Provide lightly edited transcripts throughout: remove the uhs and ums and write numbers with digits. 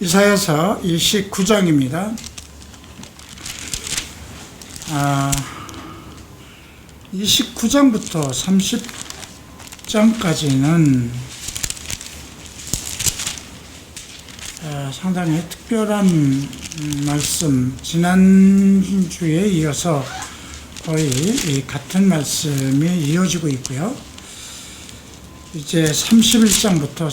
이사야서 29장입니다. 29장부터 30장까지는 상당히 특별한 말씀, 지난주에 이어서 거의 같은 말씀이 이어지고 있고요. 이제 31장부터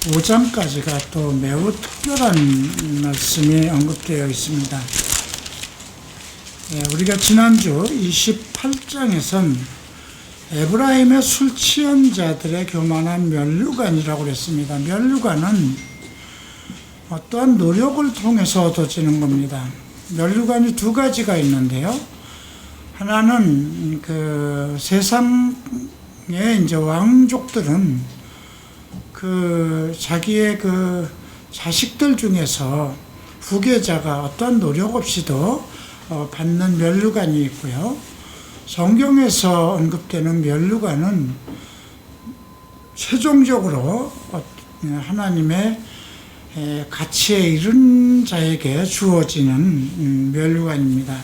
35장까지가 또 매우 특별한 말씀이 언급되어 있습니다. 우리가 지난주 28장에선 에브라임의 술 취한 자들의 교만한 면류관이라고 그랬습니다. 면류관은 어떠한 노력을 통해서 얻어지는 겁니다. 면류관이 두 가지가 있는데요. 하나는 그 세상의 이제 왕족들은 자기의 자식들 중에서 후계자가 어떠한 노력 없이도 받는 면류관이 있고요. 성경에서 언급되는 면류관은 최종적으로 하나님의 가치에 이른 자에게 주어지는 면류관입니다.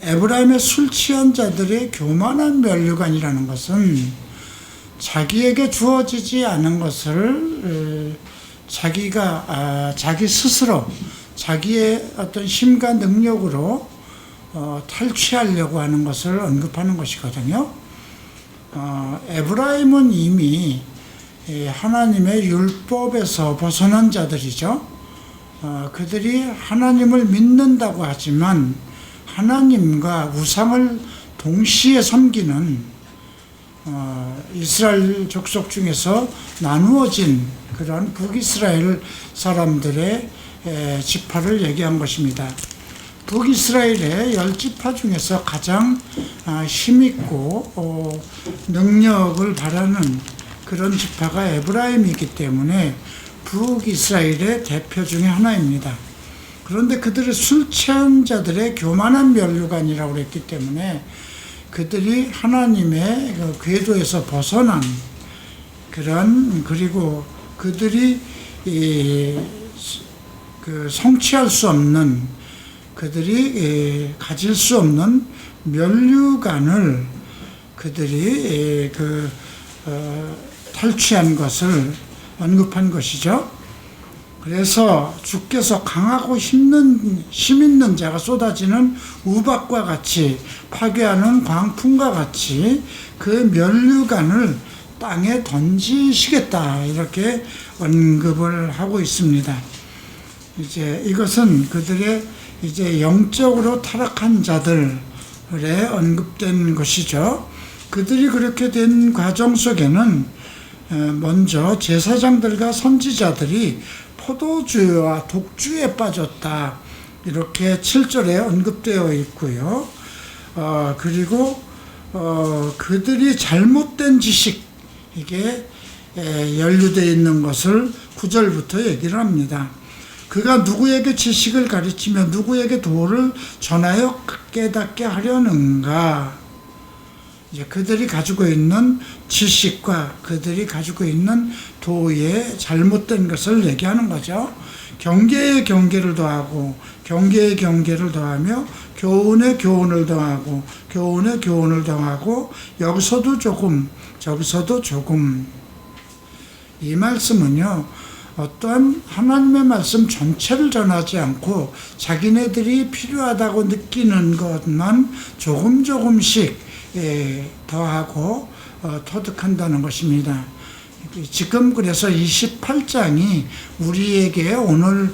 에브라임의 술 취한 자들의 교만한 면류관이라는 것은 자기에게 주어지지 않은 것을 자기 스스로 자기의 어떤 힘과 능력으로 탈취하려고 하는 것을 언급하는 것이거든요. 에브라임은 이미 하나님의 율법에서 벗어난 자들이죠. 그들이 하나님을 믿는다고 하지만 하나님과 우상을 동시에 섬기는 이스라엘 족속 중에서 나누어진 그런 북이스라엘 사람들의 지파를 얘기한 것입니다. 북이스라엘의 10지파 중에서 가장 힘있고 능력을 바라는 그런 지파가 에브라임이기 때문에 북이스라엘의 대표 중에 하나입니다. 그런데 그들의 술 취한 자들의 교만한 면류관이라고 했기 때문에 그들이 하나님의 궤도에서 벗어난 그리고 그들이 성취할 수 없는, 그들이 가질 수 없는 면류관을 그들이 탈취한 것을 언급한 것이죠. 그래서 주께서 강하고 힘 있는 자가 쏟아지는 우박과 같이 파괴하는 광풍과 같이 그 면류관을 땅에 던지시겠다, 이렇게 언급을 하고 있습니다. 이제 이것은 그들의 이제 영적으로 타락한 자들에 언급된 것이죠. 그들이 그렇게 된 과정 속에는 먼저 제사장들과 선지자들이 포도주와 독주에 빠졌다, 이렇게 7절에 언급되어 있고요. 그리고 그들이 잘못된 지식, 이게 연루되어 있는 것을 9절부터 얘기를 합니다. 그가 누구에게 지식을 가르치며 누구에게 도를 전하여 깨닫게 하려는가. 이제 그들이 가지고 있는 지식과 그들이 가지고 있는 도의 잘못된 것을 얘기하는 거죠. 경계에 경계를 더하고 경계에 경계를 더하며 교훈에 교훈을 더하고 교훈에 교훈을 더하고 여기서도 조금 저기서도 조금. 이 말씀은요, 어떠한 하나님의 말씀 전체를 전하지 않고 자기네들이 필요하다고 느끼는 것만 조금씩 더하고 터득한다는 것입니다. 지금 그래서 28장이 우리에게 오늘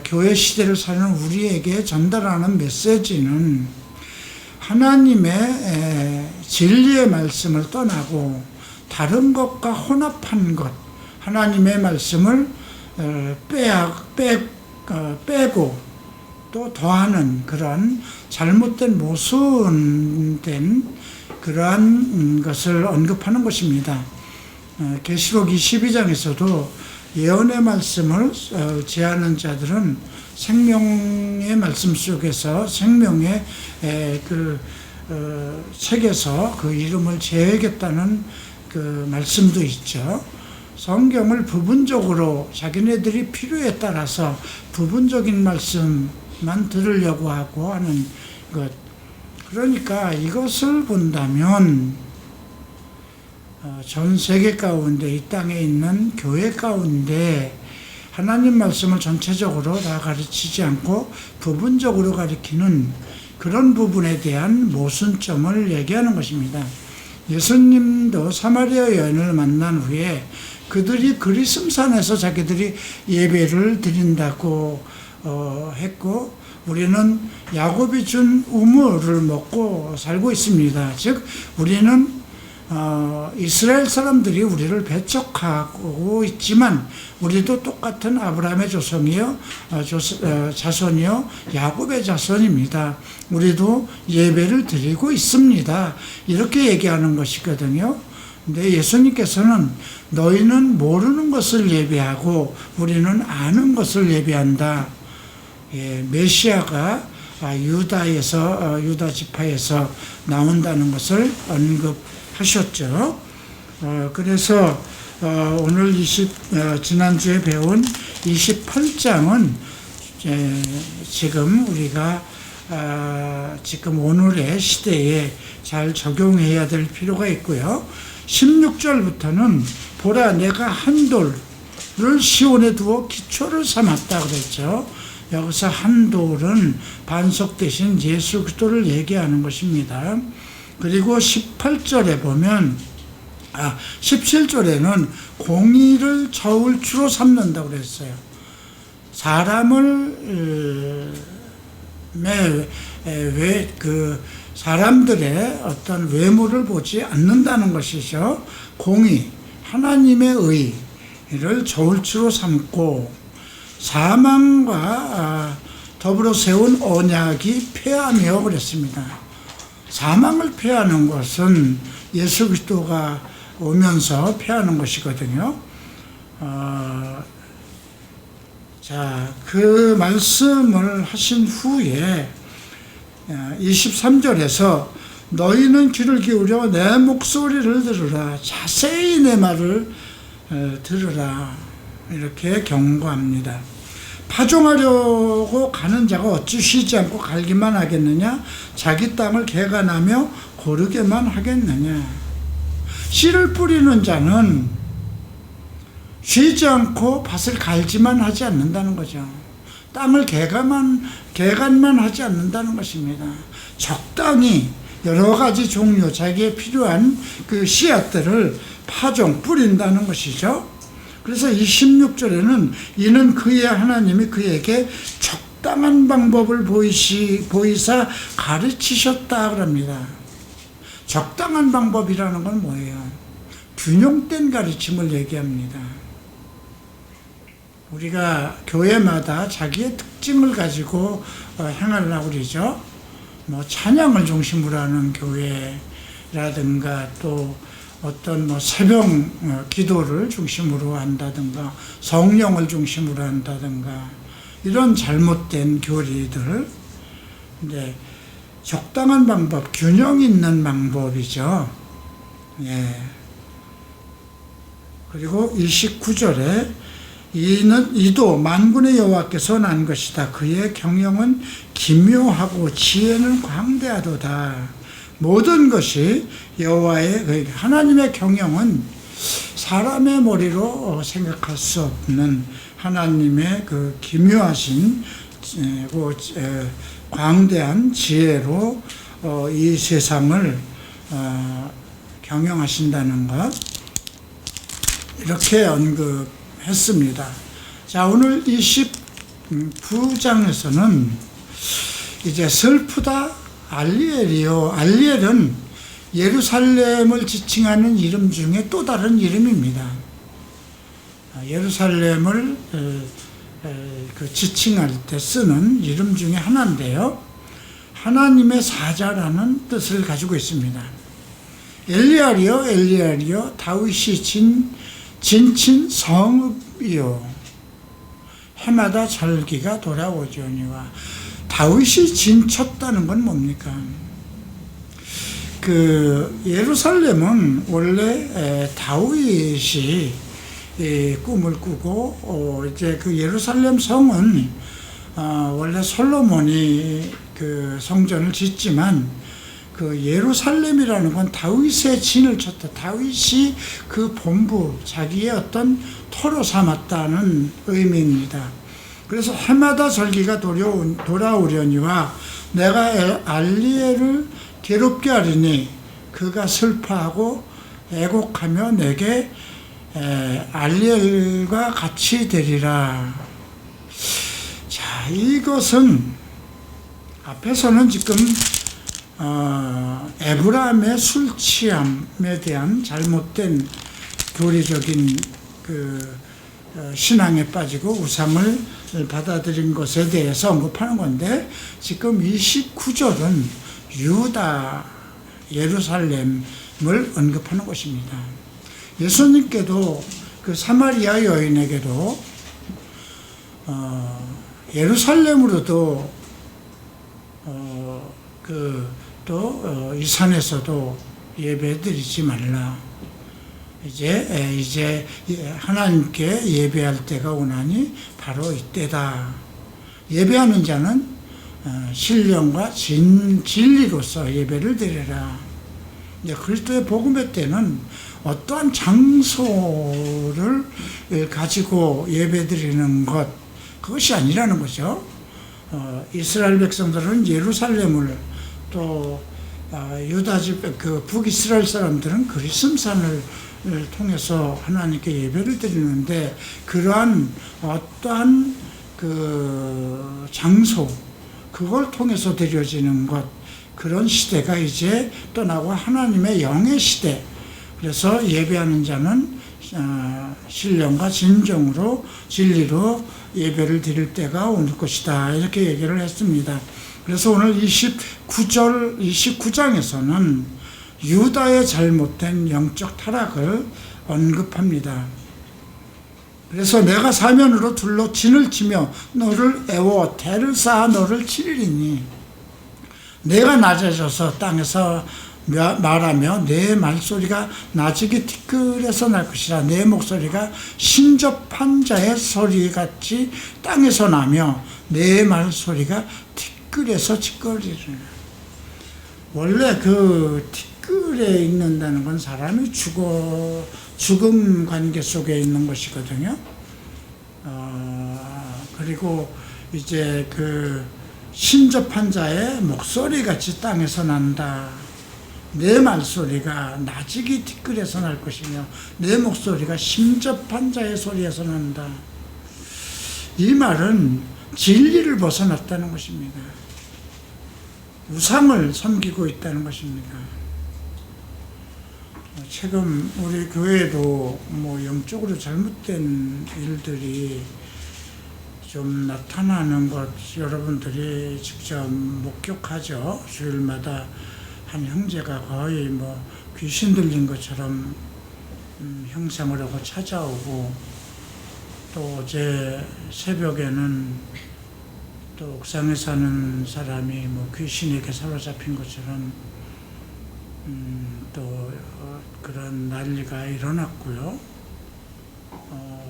교회 시대를 사는 우리에게 전달하는 메시지는 하나님의 진리의 말씀을 떠나고 다른 것과 혼합한 것, 하나님의 말씀을 빼고 또 더하는 그런 잘못된 모순된 그러한 것을 언급하는 것입니다. 계시록 22장에서도 예언의 말씀을 제하는 자들은 생명의 말씀 속에서 생명의 책에서 그 이름을 제하겠다는 그 말씀도 있죠. 성경을 부분적으로 자기네들이 필요에 따라서 부분적인 말씀만 들으려고 하고 하는 것. 그러니까 이것을 본다면 전 세계 가운데 이 땅에 있는 교회 가운데 하나님 말씀을 전체적으로 다 가르치지 않고 부분적으로 가르치는 그런 부분에 대한 모순점을 얘기하는 것입니다. 예수님도 사마리아 여인을 만난 후에 그들이 그리심산에서 자기들이 예배를 드린다고 했고, 우리는 야곱이 준 우물을 먹고 살고 있습니다. 즉 우리는 이스라엘 사람들이 우리를 배척하고 있지만 우리도 똑같은 아브라함의 자손이요 야곱의 자손입니다. 우리도 예배를 드리고 있습니다. 이렇게 얘기하는 것이거든요. 근데 예수님께서는 너희는 모르는 것을 예배하고 우리는 아는 것을 예배한다. 메시아가 유다 지파에서 나온다는 것을 언급하셨죠. 그래서 오늘 지난주에 배운 28장은 지금 우리가 지금 오늘의 시대에 잘 적용해야 될 필요가 있고요. 16절부터는 보라 내가 한 돌을 시온에 두어 기초를 삼았다 그랬죠. 여기서 한 돌은 반석 대신 예수 그리스도를 얘기하는 것입니다. 그리고 18절에 보면 17절에는 공의를 저울추로 삼는다고 그랬어요. 사람들의 어떤 외모를 보지 않는다는 것이죠. 공의, 하나님의 의를 저울추로 삼고 사망과 더불어 세운 언약이 폐하며 그랬습니다. 사망을 폐하는 것은 예수 그리스도가 오면서 폐하는 것이거든요. 그 말씀을 하신 후에 23절에서 너희는 귀를 기울여 내 목소리를 들으라. 자세히 내 말을 들으라. 이렇게 경고합니다. 파종하려고 가는 자가 어찌 쉬지 않고 갈기만 하겠느냐? 자기 땅을 개간하며 고르게만 하겠느냐? 씨를 뿌리는 자는 쉬지 않고 밭을 갈지만 하지 않는다는 거죠. 땅을 개간만 하지 않는다는 것입니다. 적당히 여러 가지 종류, 자기에 필요한 그 씨앗들을 뿌린다는 것이죠. 그래서 26절에는 이는 그의 하나님이 그에게 적당한 방법을 보이사 가르치셨다 그럽니다. 적당한 방법이라는 건 뭐예요? 균형된 가르침을 얘기합니다. 우리가 교회마다 자기의 특징을 가지고 행하려고 그러죠. 찬양을 중심으로 하는 교회라든가 또 어떤 새벽 기도를 중심으로 한다든가 성령을 중심으로 한다든가 이런 잘못된 교리들. 근데 적당한 방법, 균형 있는 방법이죠. 그리고 29절에 이도 만군의 여호와께서 난 것이다. 그의 경영은 기묘하고 지혜는 광대하도다. 모든 것이 여호와의 하나님의 경영은 사람의 머리로 생각할 수 없는 하나님의 그 기묘하신 광대한 지혜로 이 세상을 경영하신다는 것, 이렇게 언급했습니다. 자, 오늘 29장에서는 이제 슬프다 알리엘이요. 알리엘은 예루살렘을 지칭하는 이름 중에 또 다른 이름입니다. 예루살렘을 지칭할 때 쓰는 이름 중에 하나인데요. 하나님의 사자라는 뜻을 가지고 있습니다. 엘리알이요 다윗이 진친 성읍이요 해마다 절기가 돌아오지오니와. 다윗이 진쳤다는 건 뭡니까? 예루살렘은 원래 다윗이 꿈을 꾸고 이제 그 예루살렘 성은 원래 솔로몬이 그 성전을 짓지만 그 예루살렘이라는 건 다윗의 진을 쳤다. 다윗이 그 본부, 자기의 어떤 터로 삼았다는 의미입니다. 그래서 해마다 절기가 돌아오려니와 내가 알리엘을 괴롭게 하리니 그가 슬퍼하고 애곡하며 내게 알리엘과 같이 되리라. 자, 이것은 앞에서는 지금 에브라임의 술 취함에 대한 잘못된 교리적인 그 신앙에 빠지고 우상을 받아들인 것에 대해서 언급하는 건데, 지금 29절은 유다 예루살렘을 언급하는 것입니다. 예수님께도 그 사마리아 여인에게도 예루살렘으로도 이 산에서도 예배드리지 말라. 이제 하나님께 예배할 때가 오나니 바로 이때다. 예배하는 자는 신령과 진리로서 예배를 드려라. 그리스도의 복음의 때는 어떠한 장소를 가지고 예배드리는 것, 그것이 아니라는 거죠. 이스라엘 백성들은 예루살렘을, 또 유다집 그 북이스라엘 사람들은 그리심산을 통해서 하나님께 예배를 드리는데, 그러한 어떠한 그 장소, 그걸 통해서 드려지는 것, 그런 시대가 이제 떠나고 하나님의 영의 시대, 그래서 예배하는 자는 신령과 진정으로 진리로 예배를 드릴 때가 올 것이다, 이렇게 얘기를 했습니다. 그래서 오늘 29장에서는 유다의 잘못된 영적 타락을 언급합니다. 그래서 내가 사면으로 둘러 진을 치며 너를 애워 대를 쌓아 너를 치리니 내가 낮아져서 땅에서 말하며 내 말소리가 나직이 티끌에서 날 것이라. 내 목소리가 신접한 자의 소리같이 땅에서 나며 내 말소리가 티끌에서 찌꺼리리라. 원래 그 티끌에 있는다는 건 사람이 죽음 관계 속에 있는 것이거든요. 그리고 이제 그 신접한 자의 목소리같이 땅에서 난다. 내 말소리가 나직이 티끌에서 날 것이며 내 목소리가 신접한 자의 소리에서 난다. 이 말은 진리를 벗어났다는 것입니다. 우상을 섬기고 있다는 것입니다. 최근 우리 교회도 영적으로 잘못된 일들이 좀 나타나는 것 여러분들이 직접 목격하죠. 주일마다 한 형제가 거의 귀신 들린 것처럼 형상을 하고 찾아오고, 또 어제 새벽에는 또 옥상에 사는 사람이 귀신에게 사로잡힌 것처럼 또 그런 난리가 일어났고요.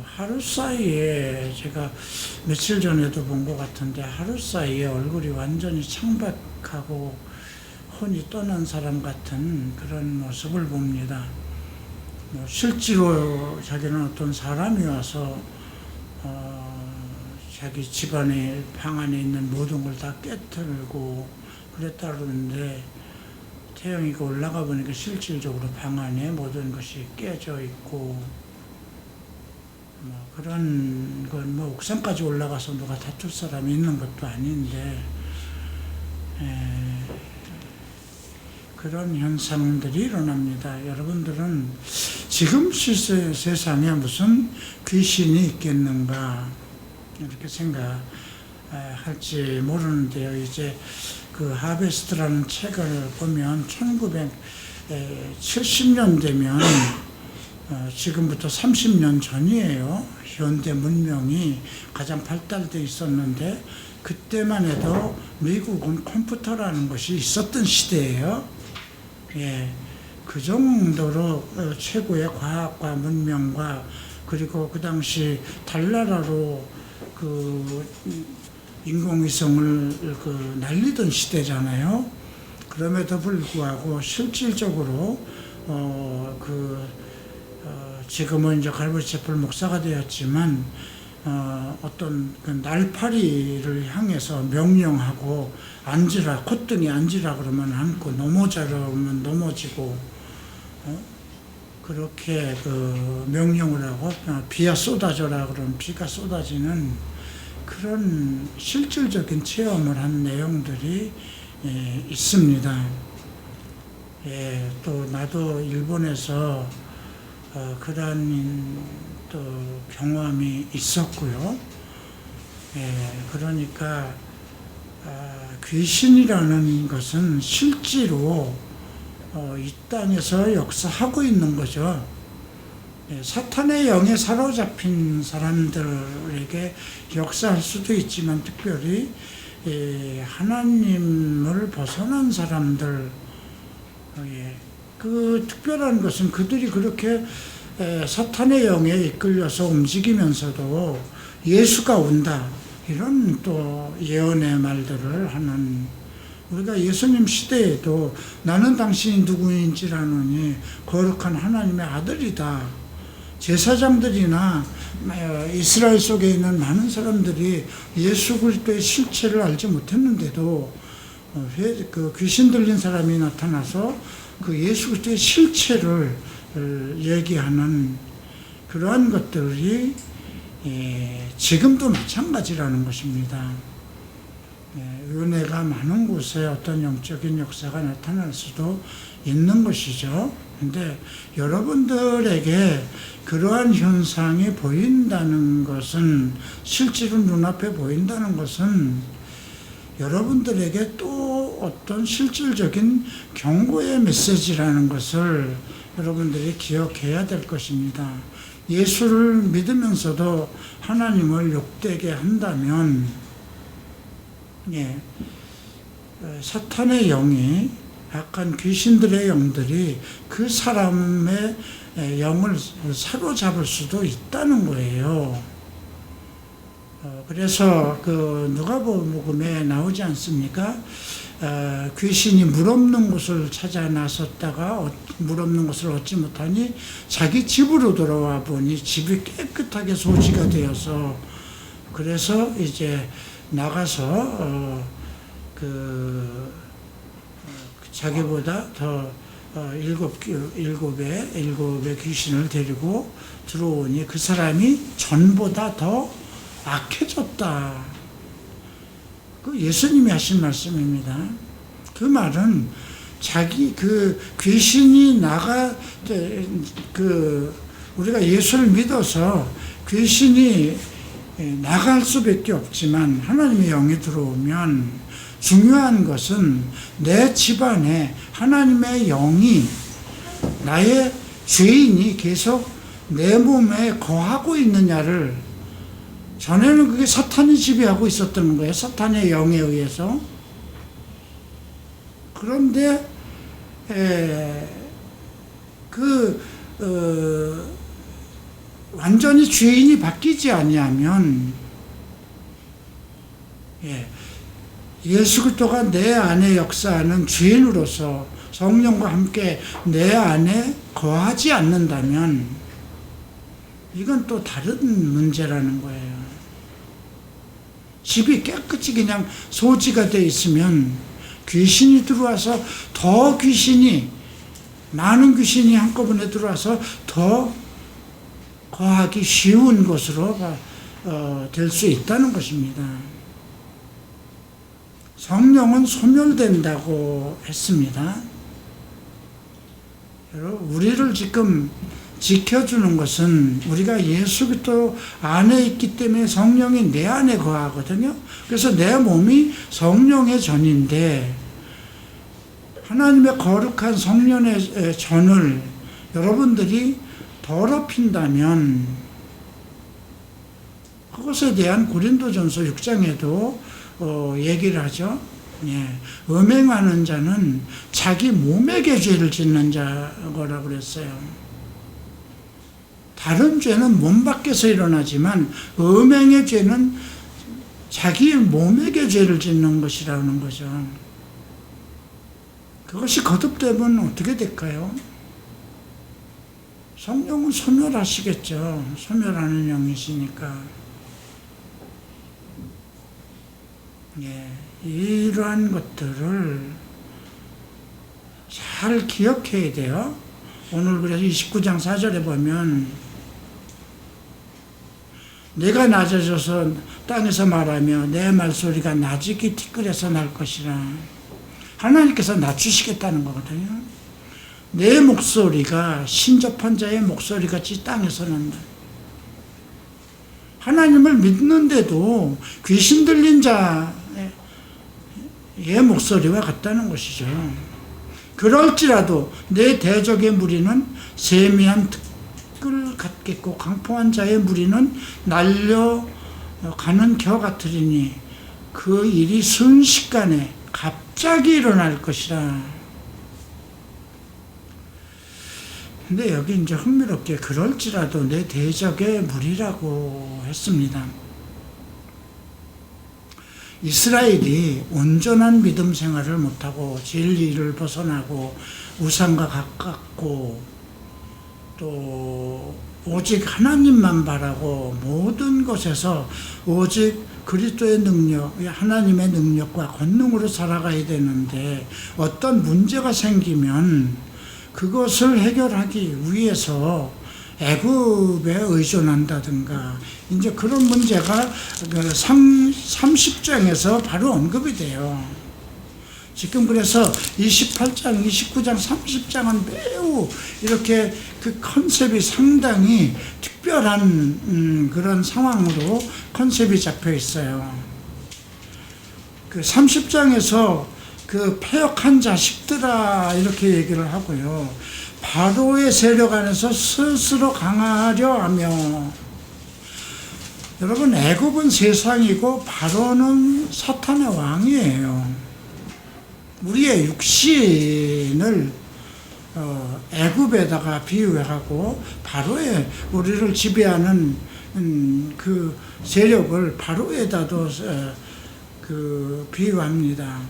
하루 사이에, 제가 며칠 전에도 본 것 같은데, 하루 사이에 얼굴이 완전히 창백하고 혼이 떠난 사람 같은 그런 모습을 봅니다. 실제로 자기는 어떤 사람이 와서 자기 집안에 방 안에 있는 모든 걸 다 깨뜨리고 그랬다 그러는데, 태영이가 올라가 보니까 실질적으로 방 안에 모든 것이 깨져 있고, 그런 건 옥상까지 올라가서 누가 다툴 사람이 있는 것도 아닌데, 그런 현상들이 일어납니다. 여러분들은 지금 세상에 무슨 귀신이 있겠는가 이렇게 생각할지 모르는데요. 이제 그 하베스트라는 책을 보면 1970년 되면 지금부터 30년 전이에요. 현대 문명이 가장 발달되어 있었는데, 그때만 해도 미국은 컴퓨터라는 것이 있었던 시대예요. 그 정도로 최고의 과학과 문명과 그리고 그 당시 달나라로 그 인공위성을 날리던 시대잖아요. 그럼에도 불구하고 실질적으로 지금은 이제 갈보리채플 목사가 되었지만 어떤 그 날파리를 향해서 명령하고 앉으라, 콧등에 앉으라 그러면 앉고 넘어져라면 넘어지고 그렇게 명령을 하고 비가 쏟아져라 그러면 비가 쏟아지는 그런 실질적인 체험을 한 내용들이 있습니다. 또 나도 일본에서 그러한 또 경험이 있었고요. 그러니까 귀신이라는 것은 실제로 이 땅에서 역사하고 있는 거죠. 사탄의 영에 사로잡힌 사람들에게 역사할 수도 있지만 특별히 하나님을 벗어난 사람들, 그 특별한 것은 그들이 그렇게 사탄의 영에 이끌려서 움직이면서도 예수가 온다 이런 또 예언의 말들을 하는, 우리가 예수님 시대에도 나는 당신이 누구인지라느니 거룩한 하나님의 아들이다. 제사장들이나 이스라엘 속에 있는 많은 사람들이 예수 그리스도의 실체를 알지 못했는데도 그 귀신 들린 사람이 나타나서 그 예수 그리스도의 실체를 얘기하는 그러한 것들이 지금도 마찬가지라는 것입니다. 은혜가 많은 곳에 어떤 영적인 역사가 나타날 수도 있는 것이죠. 근데 여러분들에게 그러한 현상이 보인다는 것은, 실제로 눈앞에 보인다는 것은 여러분들에게 또 어떤 실질적인 경고의 메시지라는 것을 여러분들이 기억해야 될 것입니다. 예수를 믿으면서도 하나님을 욕되게 한다면 사탄의 영이, 약간 귀신들의 영들이 그 사람의 영을 사로잡을 수도 있다는 거예요. 그래서 그 누가복음에 나오지 않습니까? 귀신이 물 없는 곳을 찾아 나섰다가 물 없는 곳을 얻지 못하니 자기 집으로 돌아와 보니 집이 깨끗하게 소지가 되어서, 그래서 이제 나가서 자기보다 더 일곱의 귀신을 데리고 들어오니 그 사람이 전보다 더 악해졌다. 그 예수님이 하신 말씀입니다. 그 말은 자기 그 귀신이 우리가 예수를 믿어서 귀신이 나갈 수밖에 없지만 하나님의 영이 들어오면 중요한 것은 내 집안에 하나님의 영이, 나의 죄인이 계속 내 몸에 거하고 있느냐를, 전에는 그게 사탄이 지배하고 있었던 거예요. 사탄의 영에 의해서. 그런데 완전히 죄인이 바뀌지 아니하면 예수 그리스도가 내 안에 역사하는 죄인으로서 성령과 함께 내 안에 거하지 않는다면 이건 또 다른 문제라는 거예요. 집이 깨끗이 그냥 소지가 돼 있으면 귀신이 들어와서 더 많은 귀신이 한꺼번에 들어와서 더 거하기 쉬운 곳으로 될 수 있다는 것입니다. 성령은 소멸된다고 했습니다. 우리를 지금 지켜주는 것은 우리가 예수 그리스도 안에 있기 때문에 성령이 내 안에 거하거든요. 그래서 내 몸이 성령의 전인데, 하나님의 거룩한 성령의 전을 여러분들이 더럽힌다면, 그것에 대한 고린도전서 6장에도 얘기를 하죠. 음행하는 자는 자기 몸에게 죄를 짓는 자거라고 그랬어요. 다른 죄는 몸 밖에서 일어나지만 음행의 죄는 자기 몸에게 죄를 짓는 것이라는 거죠. 그것이 거듭되면 어떻게 될까요? 성령은 소멸하시겠죠. 소멸하는 영이시니까. 예, 이러한 것들을 잘 기억해야 돼요. 오늘 그래서 29장 4절에 보면 내가 낮아져서 땅에서 말하며 내 말소리가 나지기 티끌에서 날 것이라. 하나님께서 낮추시겠다는 거거든요. 내 목소리가 신접한 자의 목소리같이 땅에서 난다. 하나님을 믿는데도 귀신 들린 자의 목소리와 같다는 것이죠. 그럴지라도 내 대적의 무리는 세미한 티끌 같겠고 강포한 자의 무리는 날려가는 겨 같으리니 그 일이 순식간에 갑자기 일어날 것이라. 근데 여기 이제 흥미롭게 그럴지라도 내 대적의 무리라고 했습니다. 이스라엘이 온전한 믿음 생활을 못하고 진리를 벗어나고 우상과 가깝고 또 오직 하나님만 바라고 모든 것에서 오직 그리스도의 능력, 하나님의 능력과 권능으로 살아가야 되는데 어떤 문제가 생기면 그것을 해결하기 위해서 애굽에 의존한다든가 이제 그런 문제가 30장에서 바로 언급이 돼요. 지금 그래서 28장, 29장, 30장은 매우 이렇게 그 컨셉이 상당히 특별한 그런 상황으로 컨셉이 잡혀 있어요. 그 30장에서 그 패역한 자식들아 이렇게 얘기를 하고요. 바로의 세력 안에서 스스로 강하려 하며. 여러분, 애굽은 세상이고 바로는 사탄의 왕이에요. 우리의 육신을 애굽에다가 비유하고 바로의 우리를 지배하는 그 세력을 바로에다도 비유합니다.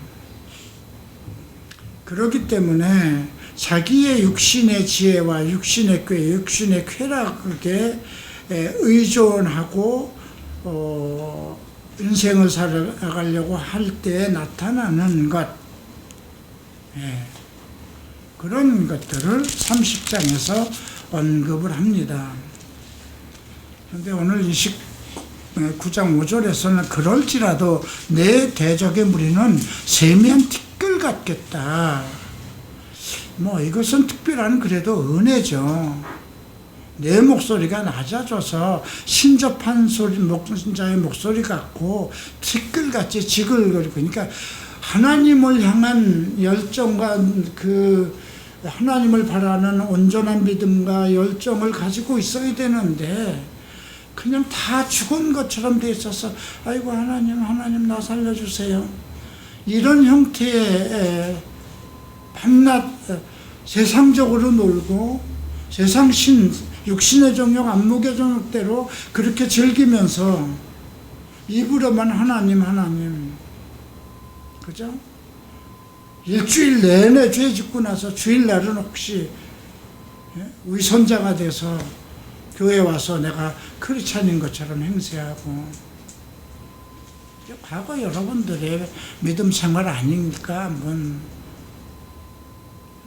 그렇기 때문에 자기의 육신의 지혜와 육신의 꾀, 육신의 쾌락에 의존하고 인생을 살아가려고 할 때 나타나는 것, 그런 것들을 30장에서 언급을 합니다. 그런데 오늘 29장 5절에서는 그럴지라도 내 대적의 무리는 세미한 티끌 같겠다. 이것은 특별한 그래도 은혜죠. 내 목소리가 낮아져서 신접한 자의 목소리 같고 티끌같이 지글거리고, 그러니까 하나님을 향한 열정과 그 하나님을 바라는 온전한 믿음과 열정을 가지고 있어야 되는데 그냥 다 죽은 것처럼 돼 있어서 아이고 하나님 나 살려주세요. 이런 형태의 밤낮 세상적으로 놀고 세상 육신의 정욕, 안목의 정욕대로 그렇게 즐기면서 입으로만 하나님, 그죠? 일주일 내내 죄 짓고 나서 주일날은 혹시 위선자가 돼서 교회 와서 내가 크리스찬인 것처럼 행세하고, 과거 여러분들의 믿음 생활 아닙니까?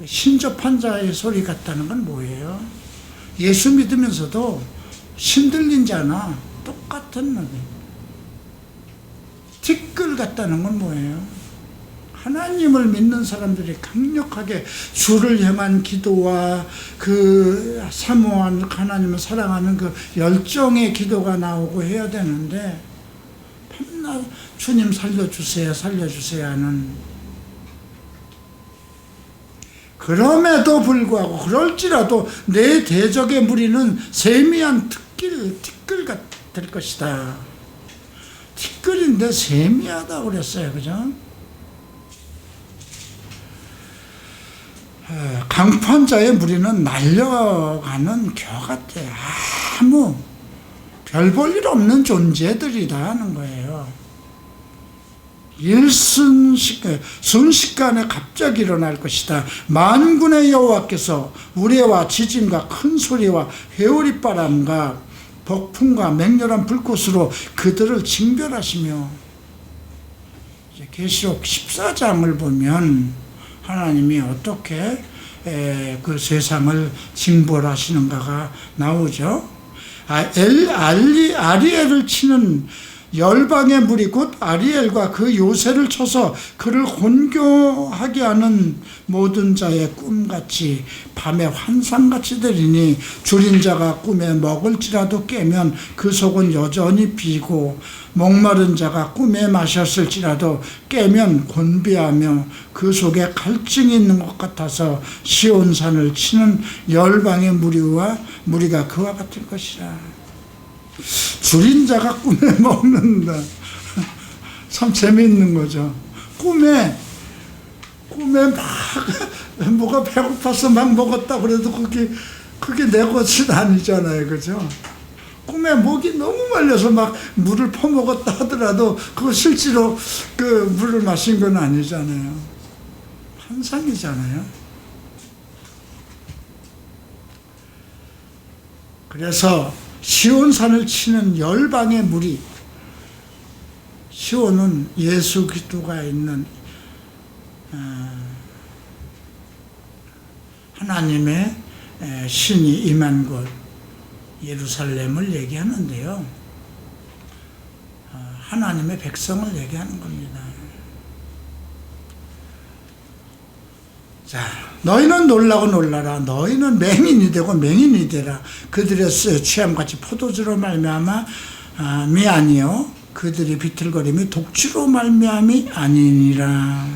신접한 자의 소리 같다는 건 뭐예요? 예수 믿으면서도 신들린 자나 똑같은 놈이 티끌 같다는 건 뭐예요? 하나님을 믿는 사람들이 강력하게 주를 향한 기도와 그 사모한 하나님을 사랑하는 그 열정의 기도가 나오고 해야 되는데 밤낮 주님 살려주세요 하는, 그럼에도 불구하고 그럴지라도 내 대적의 무리는 세미한 티끌 같을 것이다. 티끌인데 세미하다고 그랬어요. 그죠? 강포한 자의 무리는 날려가는 겨 같아. 아무 별 볼 일 없는 존재들이다 하는 거예요. 순식간에 갑자기 일어날 것이다. 만군의 여호와께서 우레와 지진과 큰 소리와 회오리 바람과 폭풍과 맹렬한 불꽃으로 그들을 징벌하시며, 계시록 14장을 보면 하나님이 어떻게 그 세상을 징벌하시는가가 나오죠. 아리엘을 치는 열방의 무리 곧 아리엘과 그 요새를 쳐서 그를 곤교하게 하는 모든 자의 꿈같이 밤에 환상같이 되리니, 줄인 자가 꿈에 먹을지라도 깨면 그 속은 여전히 비고, 목마른 자가 꿈에 마셨을지라도 깨면 곤비하며 그 속에 갈증이 있는 것 같아서 시온산을 치는 열방의 무리가 그와 같을 것이라. 줄인 자가 꿈에 먹는다. 참 재미있는 거죠. 꿈에 막 뭐가 배고파서 막 먹었다 그래도 그게 내 것은 아니잖아요. 그죠? 꿈에 목이 너무 말려서 막 물을 퍼먹었다 하더라도 그거 실제로 그 물을 마신 건 아니잖아요. 환상이잖아요. 그래서 시온산을 치는 열방의 무리, 시온은 예수 그리스도가 있는 하나님의 신이 임한 곳 예루살렘을 얘기하는데요. 하나님의 백성을 얘기하는 겁니다. 자, 너희는 놀라고 놀라라. 너희는 맹인이 되고 맹인이 되라. 그들의 취함같이 포도주로 말미암이 아니요 그들이 비틀거림이 독주로 말미암이 아니니라.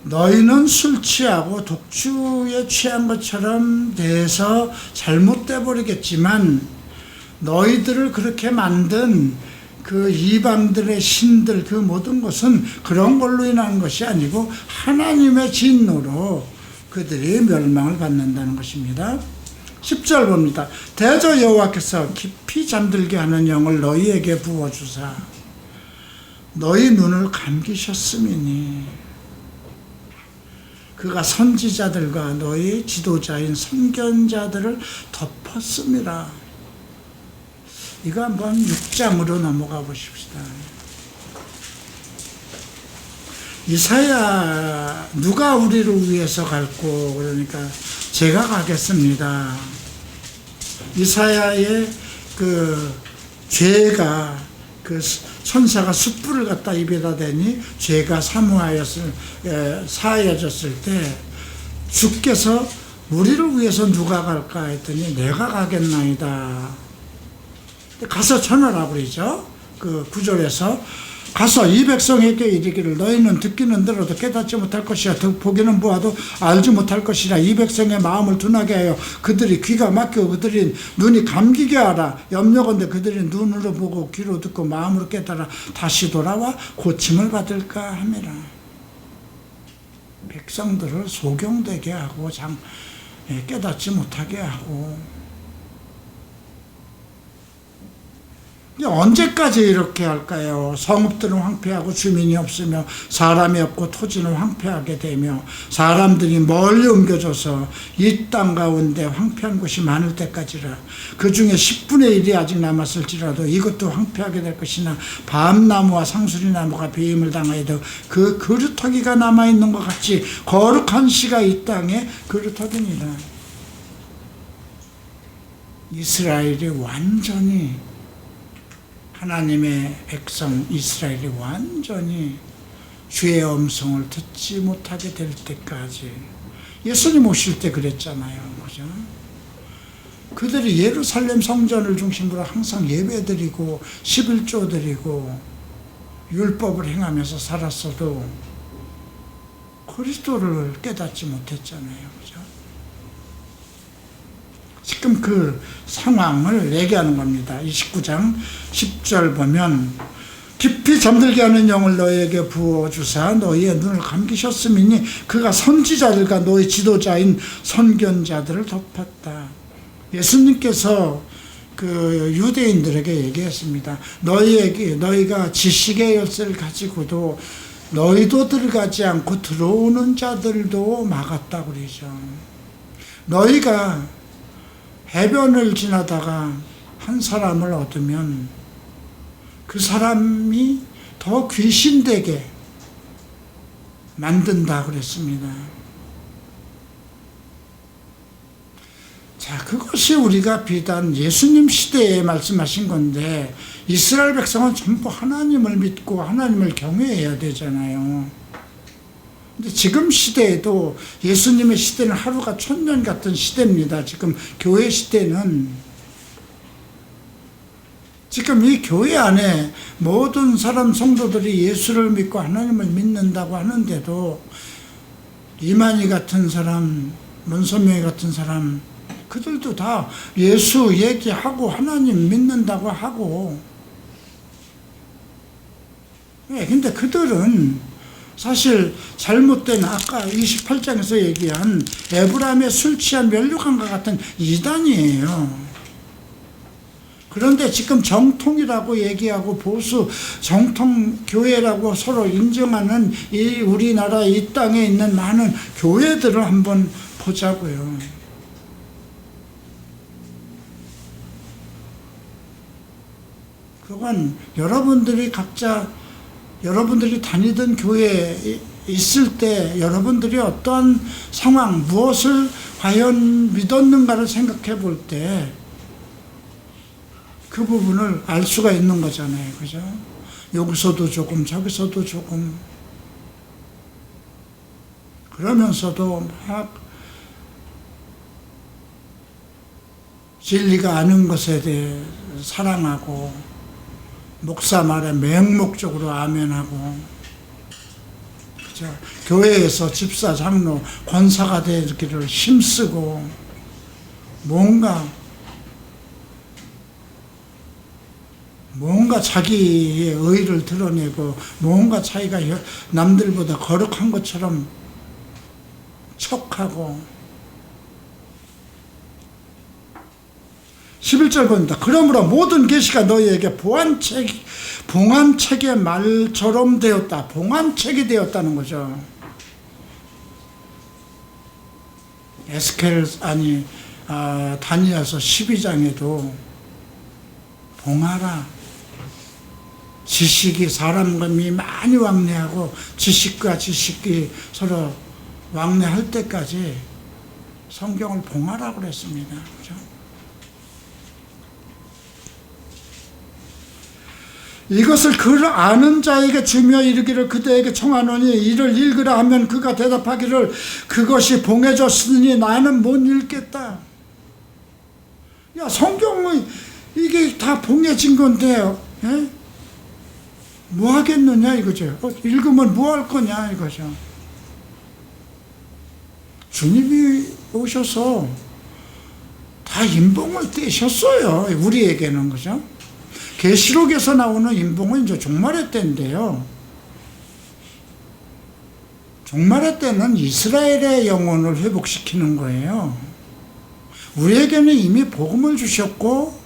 너희는 술 취하고 독주에 취한 것처럼 돼서 잘못돼 버리겠지만, 너희들을 그렇게 만든 그 이방들의 신들, 그 모든 것은 그런 걸로 인한 것이 아니고 하나님의 진노로 그들이 멸망을 받는다는 것입니다. 10절 봅니다. 대저 여호와께서 깊이 잠들게 하는 영을 너희에게 부어주사 너희 눈을 감기셨음이니, 그가 선지자들과 너희 지도자인 선견자들을 덮었음이라. 이거 한번 6장으로 넘어가 보십시다. 이사야, 누가 우리를 위해서 갈고, 그러니까 제가 가겠습니다. 이사야의 그 죄가, 그 천사가 숯불을 갖다 입에다 대니 죄가 사하여졌을 때 주께서 우리를 위해서 누가 갈까 했더니 내가 가겠나이다. 가서 전하라 그러죠. 그 9절에서 가서 이 백성에게 이르기를 너희는 듣기는 들어도 깨닫지 못할 것이야 보기는 보아도 알지 못할 것이라. 이 백성의 마음을 둔하게 하여 그들이 귀가 막히고 그들이 눈이 감기게 하라. 염려건대 그들이 눈으로 보고 귀로 듣고 마음으로 깨달아 다시 돌아와 고침을 받을까 함이라. 백성들을 소경되게 하고 깨닫지 못하게 하고, 언제까지 이렇게 할까요? 성읍들은 황폐하고 주민이 없으며 사람이 없고 토지는 황폐하게 되며 사람들이 멀리 옮겨져서 이 땅 가운데 황폐한 곳이 많을 때까지라. 그 중에 10분의 1이 아직 남았을지라도 이것도 황폐하게 될 것이나 밤나무와 상수리나무가 배임을 당하여도 그 그루터기가 남아있는 것 같이 거룩한 씨가 이 땅에 그루터기니라. 이스라엘이 완전히, 하나님의 백성 이스라엘이 완전히 주의 음성을 듣지 못하게 될 때까지, 예수님 오실 때 그랬잖아요. 그죠? 그들이 예루살렘 성전을 중심으로 항상 예배드리고 11조 드리고 율법을 행하면서 살았어도 그리스도를 깨닫지 못했잖아요. 그죠? 지금 그 상황을 얘기하는 겁니다. 29장 10절 보면 깊이 잠들게 하는 영을 너희에게 부어주사 너희의 눈을 감기셨음이니 그가 선지자들과 너희 지도자인 선견자들을 덮었다. 예수님께서 그 유대인들에게 얘기했습니다. 너희가 지식의 열쇠를 가지고도 너희도 들어가지 않고 들어오는 자들도 막았다고 그러죠. 너희가 해변을 지나다가 한 사람을 얻으면 그 사람이 더 귀신되게 만든다 그랬습니다. 자, 그것이 우리가 비단 예수님 시대에 말씀하신 건데, 이스라엘 백성은 전부 하나님을 믿고 하나님을 경외해야 되잖아요. 근데 지금 시대에도, 예수님의 시대는 하루가 천년 같은 시대입니다. 지금 교회 시대는, 지금 이 교회 안에 모든 사람 성도들이 예수를 믿고 하나님을 믿는다고 하는데도, 이만희 같은 사람, 문선명이 같은 사람, 그들도 다 예수 얘기하고 하나님 믿는다고 하고, 근데 그들은 사실 잘못된 아까 28장에서 얘기한 에브라임의 술 취한 면류관과 같은 이단이에요. 그런데 지금 정통이라고 얘기하고 보수 정통교회라고 서로 인정하는 이 우리나라 이 땅에 있는 많은 교회들을 한번 보자고요. 그건 여러분들이 각자 여러분들이 다니던 교회에 있을 때 여러분들이 어떤 상황, 무엇을 과연 믿었는가를 생각해 볼 때 그 부분을 알 수가 있는 거잖아요. 그죠? 여기서도 조금, 저기서도 조금. 그러면서도 막 진리가 아는 것에 대해 사랑하고, 목사 말에 맹목적으로 아멘하고, 그죠? 교회에서 집사, 장로, 권사가 되기를 힘쓰고, 뭔가 자기의 의의를 드러내고, 뭔가 자기가 남들보다 거룩한 것처럼 척하고. 11절 봅니다. 그러므로 모든 계시가 너희에게 봉안책의 말처럼 되었다. 봉안책이 되었다는 거죠. 다니엘서 12장에도 봉하라. 지식이 사람이 많이 왕래하고 지식과 지식이 서로 왕래할 때까지 성경을 봉하라고 그랬습니다. 그렇죠? 이것을 그 아는 자에게 주며 이르기를 그대에게 청하노니 이를 읽으라 하면 그가 대답하기를 그것이 봉해졌으니 나는 못 읽겠다. 야, 성경은 이게 다 봉해진 건데요. 예? 뭐 하겠느냐 이거죠. 읽으면 뭐 할 거냐 이거죠. 주님이 오셔서 다 인봉을 떼셨어요. 우리에게는. 그죠? 계시록에서 나오는 인봉은 이제 종말의 때인데요. 종말의 때는 이스라엘의 영혼을 회복시키는 거예요. 우리에게는 이미 복음을 주셨고,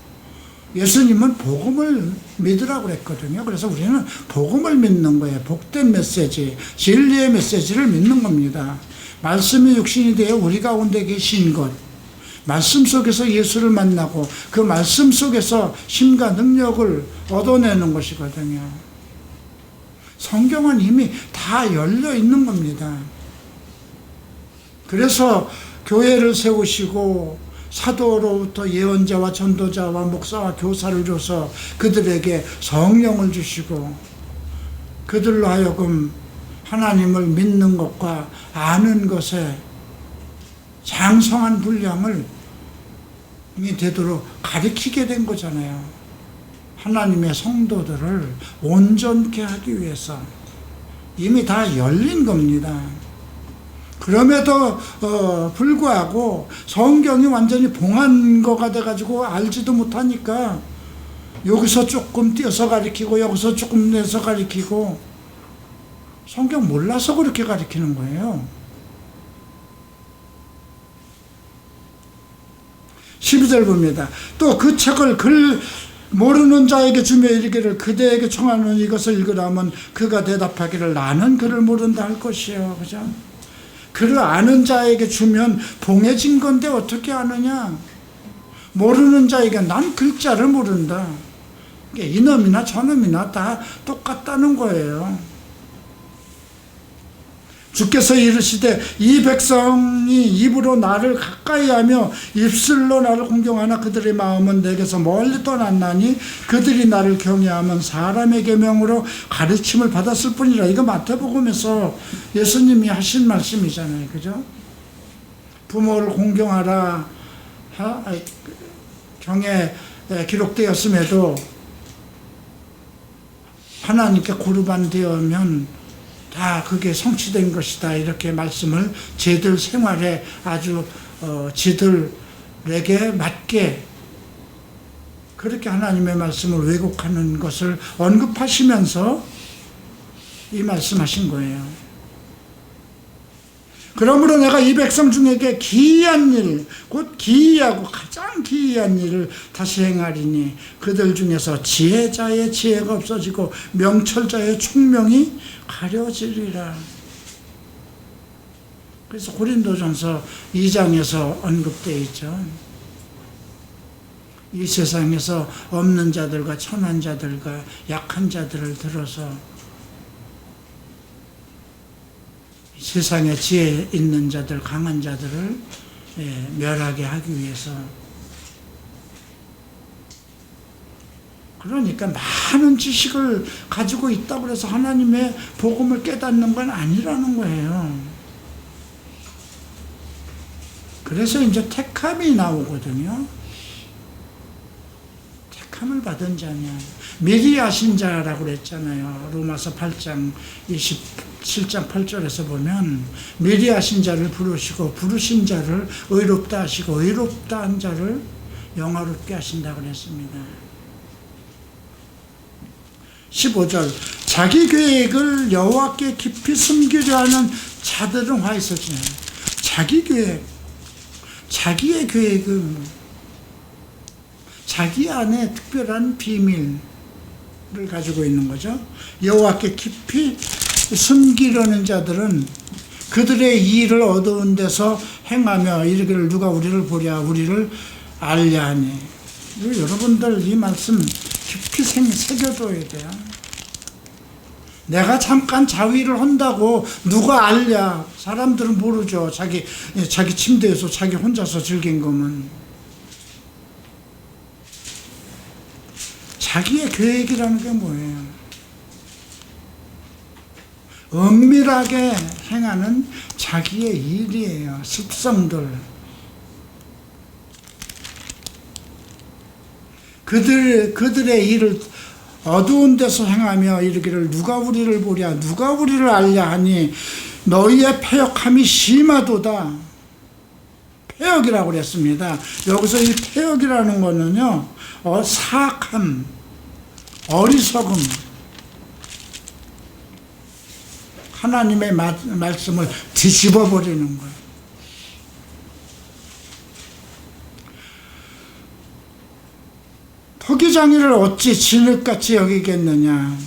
예수님은 복음을 믿으라고 그랬거든요. 그래서 우리는 복음을 믿는 거예요. 복된 메시지, 진리의 메시지를 믿는 겁니다. 말씀이 육신이 되어 우리 가운데 계신 것, 말씀 속에서 예수를 만나고 그 말씀 속에서 힘과 능력을 얻어내는 것이거든요. 성경은 이미 다 열려 있는 겁니다. 그래서 교회를 세우시고 사도로부터 예언자와 전도자와 목사와 교사를 줘서 그들에게 성령을 주시고 그들로 하여금 하나님을 믿는 것과 아는 것에 장성한 분량을 되도록 가르치게 된 거잖아요. 하나님의 성도들을 온전케 하기 위해서 이미 다 열린 겁니다. 그럼에도 불구하고 성경이 완전히 봉한 거가 돼가지고 알지도 못하니까 여기서 조금 띄어서 가리키고 여기서 조금 내서 가리키고 성경 몰라서 그렇게 가리키는 거예요. 12절 봅니다. 또 그 책을 모르는 자에게 주며 이르기를 그대에게 청하는 이것을 읽으라면 그가 대답하기를 나는 그를 모른다 할 것이요. 그죠? 그를 아는 자에게 주면 봉해진 건데 어떻게 아느냐? 모르는 자에게 난 글자를 모른다. 이놈이나 저놈이나 다 똑같다는 거예요. 주께서 이르시되 이 백성이 입으로 나를 가까이하며 입술로 나를 공경하나 그들의 마음은 내게서 멀리 떠났나니 그들이 나를 경외하면 사람의 계명으로 가르침을 받았을 뿐이라. 이거 마태복음에서 예수님이 하신 말씀이잖아요. 그죠? 부모를 공경하라 경에 기록되었음에도 하나님께 고르반 되면 다 그게 성취된 것이다. 이렇게 말씀을 제들 생활에 아주 지들에게 맞게 그렇게 하나님의 말씀을 왜곡하는 것을 언급하시면서 이 말씀하신 거예요. 그러므로 내가 이 백성 중에게 기이한 일, 곧 기이하고 가장 기이한 일을 다시 행하리니 그들 중에서 지혜자의 지혜가 없어지고 명철자의 총명이 가려지리라. 그래서 고린도전서 2장에서 언급되어 있죠. 이 세상에서 없는 자들과 천한 자들과 약한 자들을 들어서 세상에 지혜 있는 자들, 강한 자들을 멸하게 하기 위해서. 그러니까 많은 지식을 가지고 있다고 해서 하나님의 복음을 깨닫는 건 아니라는 거예요. 그래서 이제 택함이 나오거든요. 택함을 받은 자냐. 미리 아신 자라고 그랬잖아요. 로마서 8장 27장 8절에서 보면 미리 아신 자를 부르시고 부르신 자를 의롭다 하시고 의롭다 한 자를 영화롭게 하신다고 그랬습니다. 15절 자기 계획을 여호와께 깊이 숨기려 하는 자들은 화 있었지만 자기 계획, 자기의 계획은 자기 안에 특별한 비밀을 가지고 있는 거죠. 여호와께 깊이 숨기려는 자들은 그들의 일을 어두운 데서 행하며 이르기를 누가 우리를 보랴 우리를 알랴 하니. 여러분들 이 말씀 깊이 새겨둬야 돼요. 내가 잠깐 자위를 한다고 누가 알랴. 사람들은 모르죠. 자기 침대에서 자기 혼자서 즐긴 거면. 자기의 계획이라는 게 뭐예요? 은밀하게 행하는 자기의 일이에요. 습성들. 그들의 일을 어두운 데서 행하며 이르기를 누가 우리를 보랴 누가 우리를 알랴 하니 너희의 패역함이 심하도다. 패역이라고 그랬습니다. 여기서 이 패역이라는 거는요, 사악함, 어리석음, 하나님의 말씀을 뒤집어 버리는 거예요. 토기장이를 어찌 진흙같이 여기겠느냐.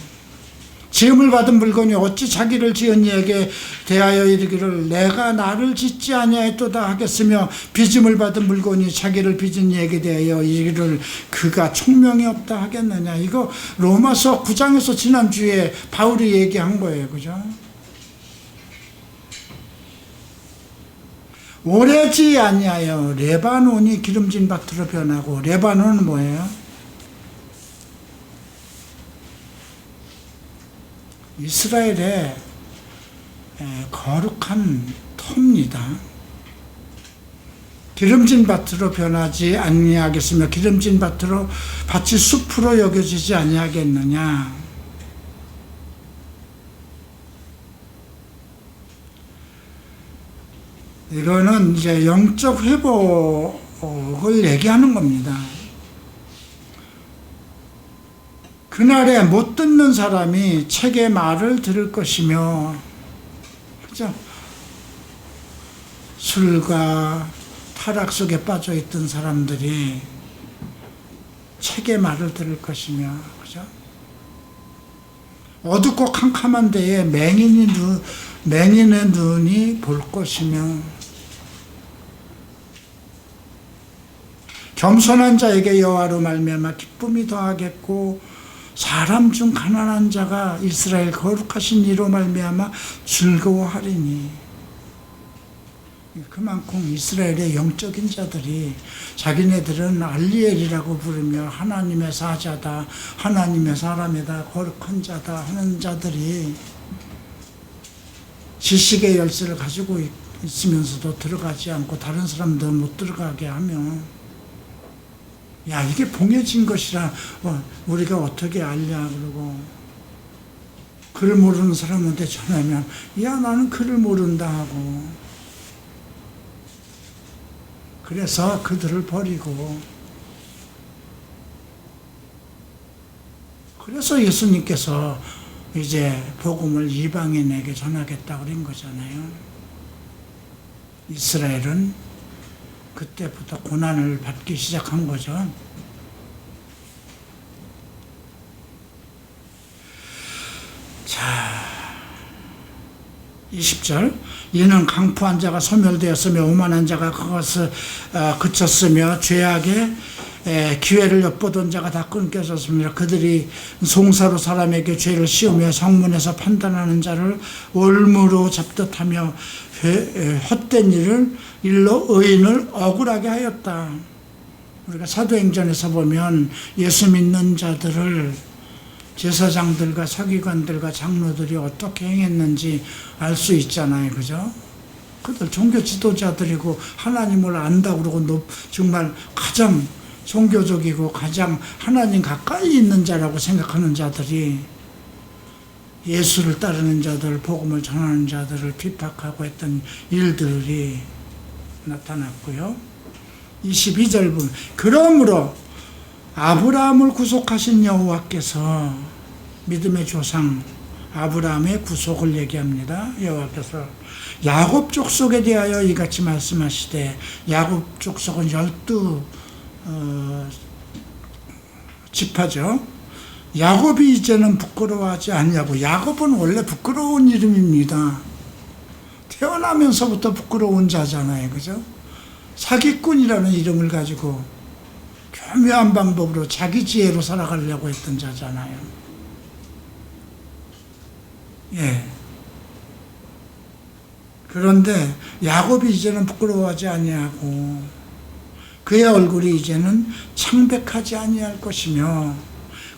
지음을 받은 물건이 어찌 자기를 지은 이에게 대하여 이르기를 내가 나를 짓지 아니하였도다 하겠으며 빚음을 받은 물건이 자기를 빚은 이에게 대하여 이르기를 그가 총명이 없다 하겠느냐. 이거 로마서 9장에서 지난주에 바울이 얘기한 거예요. 그죠? 오래지 아니하여 레바논이 기름진 밭으로 변하고. 레바논은 뭐예요? 이스라엘의 거룩한 터입니다. 기름진 밭으로 변하지 아니하겠으며 기름진 밭이 숲으로 여겨지지 아니하겠느냐. 이거는 이제 영적 회복을 얘기하는 겁니다. 그날에 못 듣는 사람이 책의 말을 들을 것이며, 그죠? 술과 타락 속에 빠져 있던 사람들이 책의 말을 들을 것이며, 그죠? 어둡고 캄캄한 데에 맹인의 눈이 볼 것이며, 겸손한 자에게 여호와로 말미암아 기쁨이 더하겠고, 사람 중 가난한 자가 이스라엘 거룩하신 이로 말미암아 즐거워하리니. 그만큼 이스라엘의 영적인 자들이 자기네들은 알리엘이라고 부르며 하나님의 사자다, 하나님의 사람이다, 거룩한 자다 하는 자들이 지식의 열쇠를 가지고 있으면서도 들어가지 않고 다른 사람도 못 들어가게 하며, 야, 이게 봉해진 것이라 우리가 어떻게 알냐 그러고, 글을 모르는 사람한테 전하면 야, 나는 글을 모른다 하고, 그래서 그들을 버리고, 그래서 예수님께서 이제 복음을 이방인에게 전하겠다고 그런 거잖아요. 이스라엘은 그때부터 고난을 받기 시작한 거죠. 자, 20절, 이는 강포한 자가 소멸되었으며 오만한 자가 그것을 그쳤으며 죄악의 기회를 엿보던 자가 다 끊겨졌습니다. 그들이 송사로 사람에게 죄를 씌우며 성문에서 판단하는 자를 올무로 잡듯하며 헛된 일로 의인을 억울하게 하였다. 우리가 사도행전에서 보면 예수 믿는 자들을 제사장들과 서기관들과 장로들이 어떻게 행했는지 알 수 있잖아요. 그죠? 그들 종교 지도자들이고 하나님을 안다고 그러고 정말 가장 종교적이고 가장 하나님 가까이 있는 자라고 생각하는 자들이 예수를 따르는 자들, 복음을 전하는 자들을 비박하고 했던 일들이 나타났고요. 22절 보면, 그러므로 아브라함을 구속하신 여호와께서, 믿음의 조상 아브라함의 구속을 얘기합니다. 여호와께서 야곱 족속에 대하여 이같이 말씀하시되, 야곱 족속은 12 지파죠. 야곱이 이제는 부끄러워하지 않냐고. 야곱은 원래 부끄러운 이름입니다. 태어나면서부터 부끄러운 자잖아요. 그죠? 사기꾼이라는 이름을 가지고 교묘한 방법으로 자기 지혜로 살아가려고 했던 자잖아요. 예. 그런데 야곱이 이제는 부끄러워하지 아니하고 그의 얼굴이 이제는 창백하지 아니할 것이며,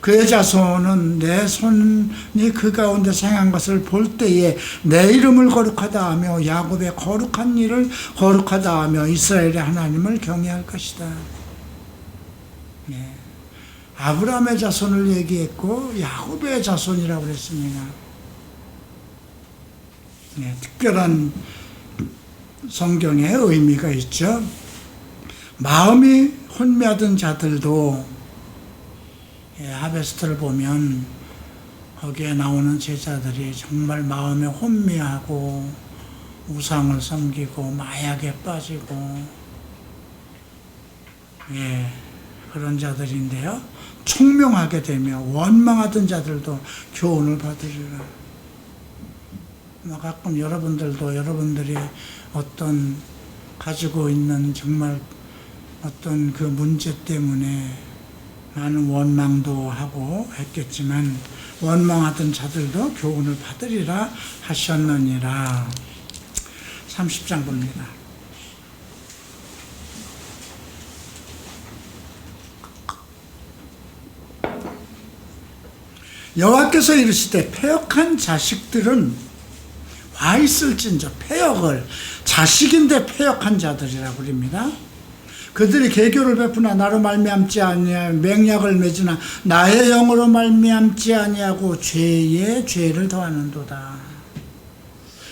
그의 자손은 내 손이 그 가운데 생한 것을 볼 때에 내 이름을 거룩하다 하며 야곱의 거룩한 일을 거룩하다 하며 이스라엘의 하나님을 경외할 것이다. 네. 아브라함의 자손을 얘기했고 야곱의 자손이라고 그랬습니다. 네. 특별한 성경의 의미가 있죠. 마음이 혼미하던 자들도, 하베스트를 보면 거기에 나오는 제자들이 정말 마음에 혼미하고 우상을 섬기고 마약에 빠지고, 그런 자들인데요. 총명하게 되며 원망하던 자들도 교훈을 받으리라. 가끔 여러분들도 여러분들이 어떤 가지고 있는 정말 어떤 그 문제 때문에 많은 원망도 하고 했겠지만 원망하던 자들도 교훈을 받으리라 하셨느니라. 30장 봅니다. 여호와께서 이르시되 패역한 자식들은 와 있을진저, 패역을, 자식인데 패역한 자들이라고 그럽니다. 그들이 계교를 베푸나 나로 말미암지 아니하며 맹약을 맺으나 나의 영으로 말미암지 아니하고 죄에 죄를 더하는도다.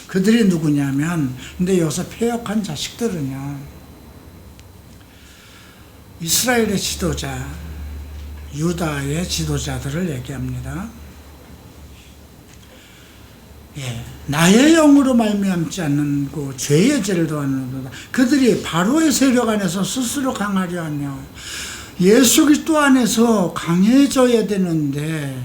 그들이 누구냐면, 근데 여기서 패역한 자식들은요, 이스라엘의 지도자, 유다의 지도자들을 얘기합니다. 나의 영으로 말미암지 않는고 죄의 죄를 더하는도다. 그들이 바로의 세력 안에서 스스로 강하려 하며 예수 그리스도 안에서 강해져야 되는데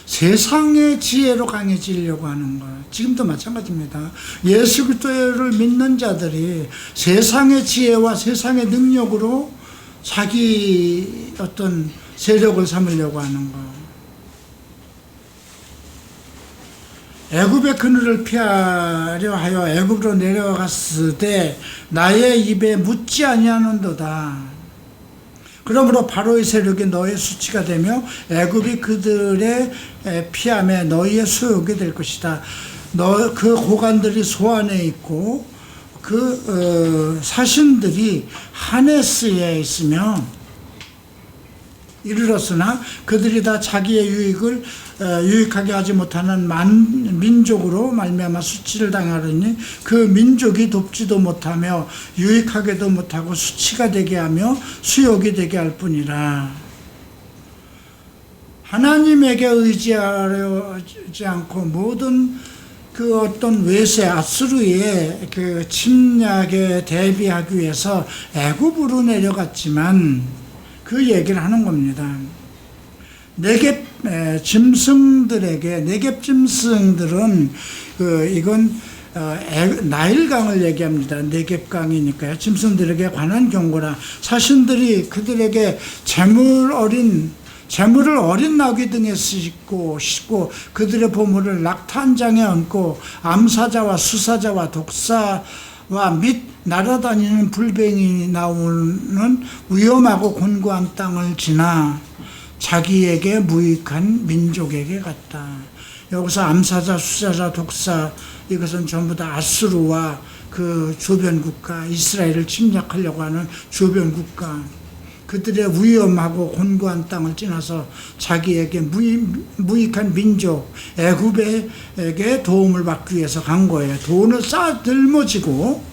세상의 지혜로 강해지려고 하는 거예요. 지금도 마찬가지입니다. 예수 그리스도를 믿는 자들이 세상의 지혜와 세상의 능력으로 자기 어떤 세력을 삼으려고 하는 거예요. 애굽의 그늘을 피하려 하여 애굽으로 내려갔을 때 나의 입에 묻지 아니하는도다. 그러므로 바로의 세력이 너의 수치가 되며 애굽이 그들의 피함에 너희의 소욕이 될 것이다. 그 고관들이 소안에 있고 그 사신들이 하네스에 있으며 이르렀으나 그들이 다 자기의 유익을 유익하게 하지 못하는 민족으로 말미암아 수치를 당하려니 그 민족이 돕지도 못하며 유익하게도 못하고 수치가 되게 하며 수욕이 되게 할 뿐이라. 하나님에게 의지하지 않고 모든 그 어떤 외세 아수르의 그 침략에 대비하기 위해서 애굽으로 내려갔지만 그 얘기를 하는 겁니다. 네겝 짐승들에게, 네겝 짐승들은 이건 나일강을 얘기합니다. 네겝강이니까요. 짐승들에게 관한 경고라. 사신들이 그들에게 재물을 어린 나귀 등에 싣고 그들의 보물을 낙탄장에 얹고 암사자와 수사자와 독사와 및 날아다니는 불뱀이 나오는 위험하고 곤고한 땅을 지나 자기에게 무익한 민족에게 갔다. 여기서 암사자, 수사자, 독사 이것은 전부 다 아수르와 그 주변 국가, 이스라엘을 침략하려고 하는 주변 국가, 그들의 위험하고 곤고한 땅을 지나서 자기에게 무익한 민족 애굽에게 도움을 받기 위해서 간 거예요. 돈을 싸들머지고.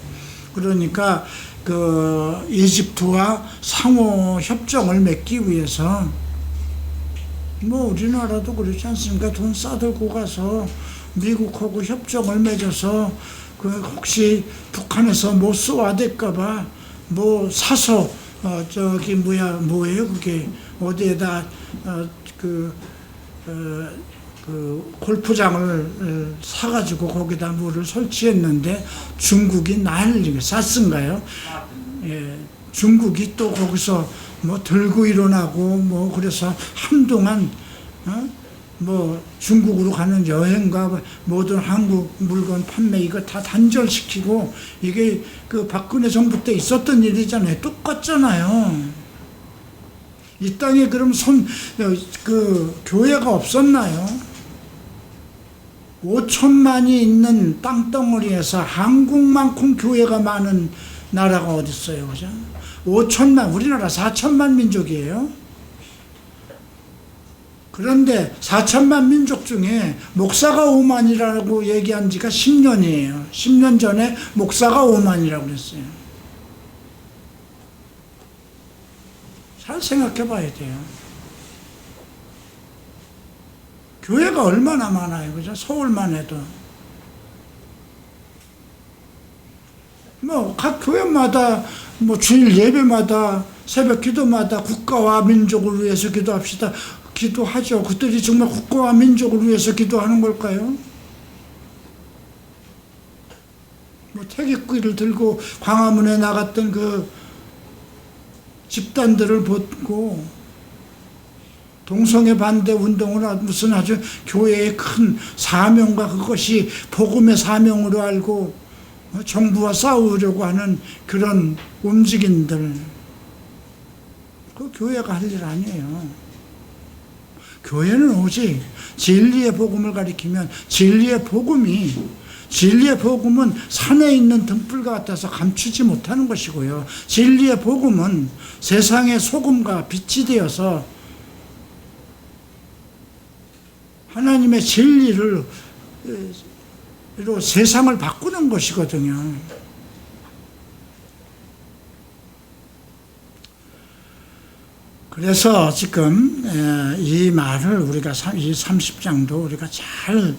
그러니까 그 이집트와 상호 협정을 맺기 위해서 뭐 우리나라도 그렇지 않습니까? 돈 싸들고 가서 미국하고 협정을 맺어서 그 혹시 북한에서 못 쏘아댈까봐 뭐 사서 저기 뭐예요 그게 어디에다 그 골프장을 사가지고 거기다 뭐를 설치했는데 중국이 난리가 사스인가요? 예, 중국이 또 거기서 뭐 들고 일어나고 뭐 그래서 한동안 뭐 중국으로 가는 여행과 모든 한국 물건 판매 이거 다 단절시키고 이게 그 박근혜 정부 때 있었던 일이잖아요. 똑같잖아요. 이 땅에 그럼 그 교회가 없었나요? 5천만이 있는 땅덩어리에서 한국만큼 교회가 많은 나라가 어디 있어요, 그죠? 5천만, 우리나라 4천만 민족이에요. 그런데 4천만 민족 중에 목사가 5만이라고 얘기한 지가 10년이에요. 10년 전에 목사가 5만이라고 그랬어요. 잘 생각해 봐야 돼요. 교회가 얼마나 많아요, 그죠? 서울만 해도. 뭐, 각 교회마다, 뭐, 주일 예배마다, 새벽 기도마다 국가와 민족을 위해서 기도합시다. 기도하죠. 그들이 정말 국가와 민족을 위해서 기도하는 걸까요? 뭐, 태극기를 들고 광화문에 나갔던 그 집단들을 보고, 동성애 반대 운동을 무슨 아주 교회의 큰 사명과 그것이 복음의 사명으로 알고 정부와 싸우려고 하는 그런 움직임들, 그 교회가 할 일 아니에요. 교회는 오직 진리의 복음을 가리키면 진리의 복음은 산에 있는 등불과 같아서 감추지 못하는 것이고요. 진리의 복음은 세상의 소금과 빛이 되어서 하나님의 진리로 세상을 바꾸는 것이거든요. 그래서 지금 이 말을 우리가 이 30장도 우리가 잘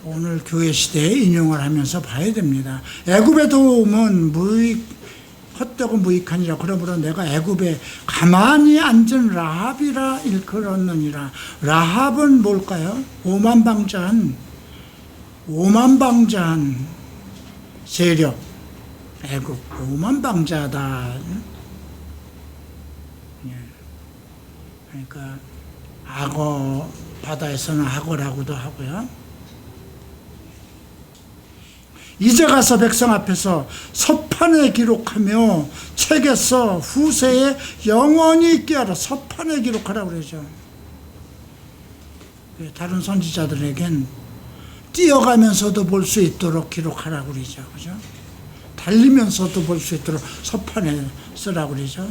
오늘 교회 시대에 인용을 하면서 봐야 됩니다. 애굽의 도움은 헛되고 무익하니라. 그러므로 내가 애굽에 가만히 앉은 라합이라 일컬었느니라. 라합은 뭘까요? 오만방자한 세력. 애굽 오만방자다. 그러니까 악어, 바다에서는 악어라고도 하고요. 이제 가서 백성 앞에서 서판에 기록하며 책에서 후세에 영원히 있게 하라. 서판에 기록하라고 그러죠. 다른 선지자들에겐 뛰어가면서도 볼 수 있도록 기록하라고 그러죠. 그죠? 달리면서도 볼 수 있도록 서판에 쓰라고 그러죠.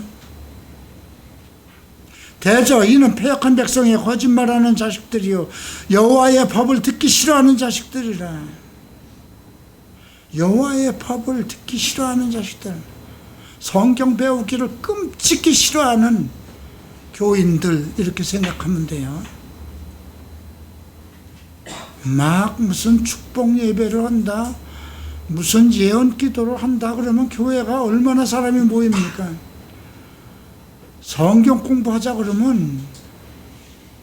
대저 이는 패역한 백성의 거짓말하는 자식들이요 여호와의 법을 듣기 싫어하는 자식들이라. 여호와의 법을 듣기 싫어하는 자식들, 성경 배우기를 끔찍히 싫어하는 교인들, 이렇게 생각하면 돼요. 막 무슨 축복 예배를 한다, 무슨 예언 기도를 한다 그러면 교회가 얼마나 사람이 모입니까? 성경 공부하자 그러면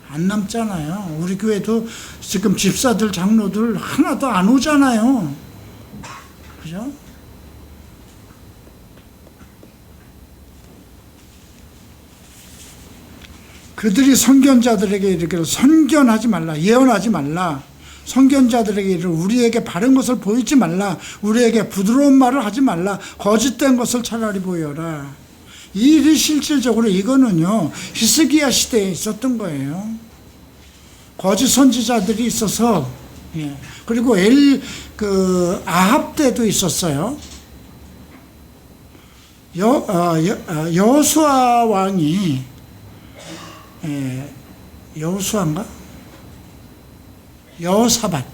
안 남잖아요. 우리 교회도 지금 집사들, 장로들 하나도 안 오잖아요. 그죠? 그들이 선견자들에게 이렇게 선견하지 말라, 예언하지 말라, 선견자들에게 이르 우리에게 바른 것을 보이지 말라, 우리에게 부드러운 말을 하지 말라, 거짓된 것을 차라리 보여라. 이 일이 실질적으로 이거는요 히스기야 시대에 있었던 거예요. 거짓 선지자들이 있어서, 그리고 아합 때도 있었어요. 여호수아 왕이, 여호수아인가? 여호사밧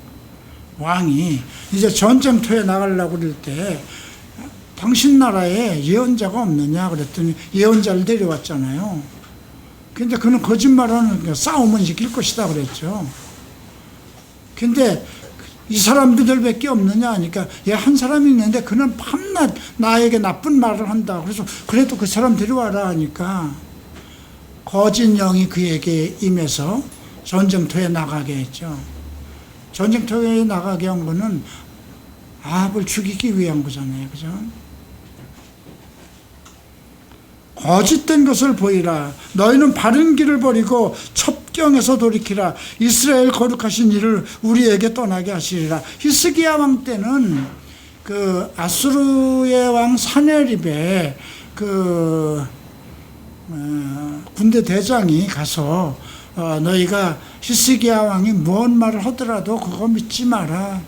왕이 이제 전쟁터에 나가려고 그럴 때 당신 나라에 예언자가 없느냐 그랬더니 예언자를 데려왔잖아요. 근데 그는 거짓말하는, 싸움은 이길 것이다 그랬죠. 근데 이 사람들밖에 없느냐 하니까 한 사람이 있는데 그는 밤낮 나에게 나쁜 말을 한다. 그래서 그래도 그 사람 데려와라 하니까 거짓 영이 그에게 임해서 전쟁터에 나가게 했죠. 전쟁터에 나가게 한 거는 아합을 죽이기 위한 거잖아요. 그죠? 거짓된 것을 보이라. 너희는 바른 길을 버리고 첩경에서 돌이키라. 이스라엘 거룩하신 이를 우리에게 떠나게 하시리라. 히스기야 왕 때는 그 아수르의 왕 사네립의 군대 대장이 가서 너희가 히스기야 왕이 무언 말을 하더라도 그거 믿지 마라.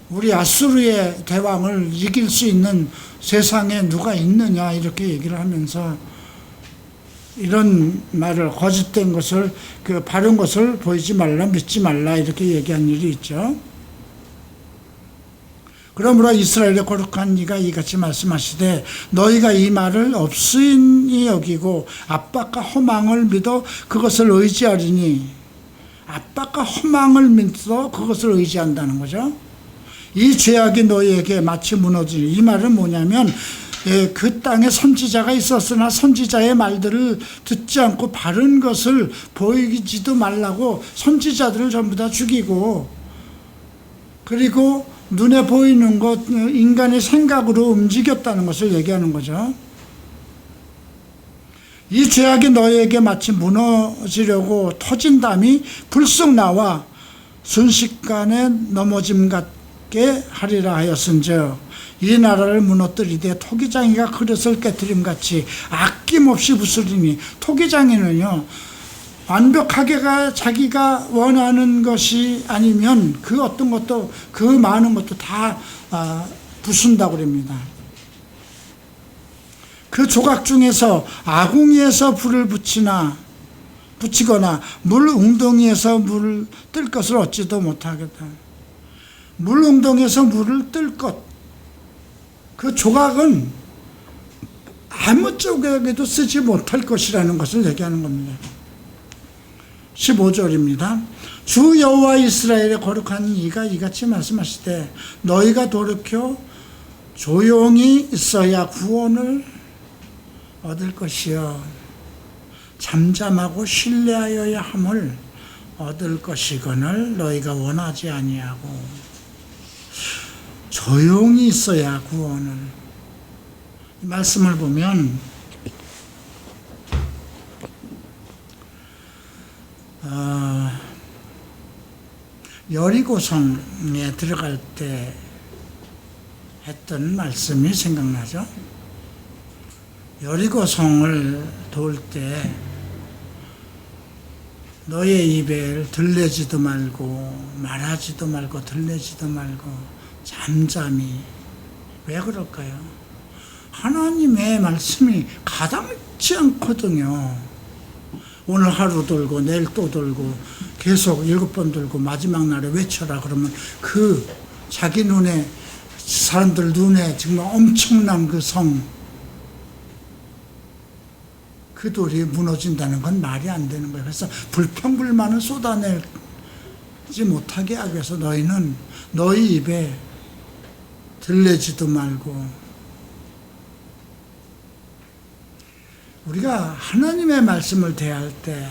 우리 아수르의 대왕을 이길 수 있는 세상에 누가 있느냐 이렇게 얘기를 하면서 이런 말을, 거짓된 것을, 바른 것을 보이지 말라, 믿지 말라 이렇게 얘기한 일이 있죠. 그러므로 이스라엘의 거룩한 이가 이같이 말씀하시되 너희가 이 말을 없으니 여기고 압박과 허망을 믿어 그것을 의지하리니, 압박과 허망을 믿어 그것을 의지한다는 거죠. 이 죄악이 너희에게 마치 무너지니, 이 말은 뭐냐면 그 땅에 선지자가 있었으나 선지자의 말들을 듣지 않고 바른 것을 보이지도 말라고 선지자들을 전부 다 죽이고, 그리고 눈에 보이는 것, 인간의 생각으로 움직였다는 것을 얘기하는 거죠. 이 죄악이 너희에게 마치 무너지려고 터진 담이 불쑥 나와 순식간에 넘어짐 같게 하리라 하였은즉 이 나라를 무너뜨리되 토기장이가 그릇을 깨트림같이 아낌없이 부수리니, 토기장이는요 완벽하게 자기가 원하는 것이 아니면 그 어떤 것도, 그 많은 것도 다 부순다고 그럽니다. 그 조각 중에서 아궁이에서 불을 붙이거나 물 웅덩이에서 물을 뜰 것을 얻지도 못하겠다. 물 웅덩이에서 물을 뜰 것, 그 조각은 아무 쪽에도 쓰지 못할 것이라는 것을 얘기하는 겁니다. 15절입니다. 주 여호와 이스라엘의 거룩한 이가 이같이 말씀하시되 너희가 돌이켜 조용히 있어야 구원을 얻을 것이요 잠잠하고 신뢰하여야 함을 얻을 것이거늘 너희가 원하지 아니하고. 조용히 있어야 구원을. 이 말씀을 보면 여리고성에 들어갈 때 했던 말씀이 생각나죠. 여리고성을 도울 때 너의 입에 들레지도 말고 말하지도 말고 들레지도 말고 잠잠히. 왜 그럴까요? 하나님의 말씀이 가당치 않거든요. 오늘 하루 돌고 내일 또 돌고 계속 7번 돌고 마지막 날에 외쳐라 그러면 그 자기 눈에, 사람들 눈에 정말 엄청난 그 성, 그 돌이 무너진다는 건 말이 안 되는 거예요. 그래서 불평불만을 쏟아내지 못하게 하기 위해서 너희는 너희 입에 들레지도 말고. 우리가 하나님의 말씀을 대할 때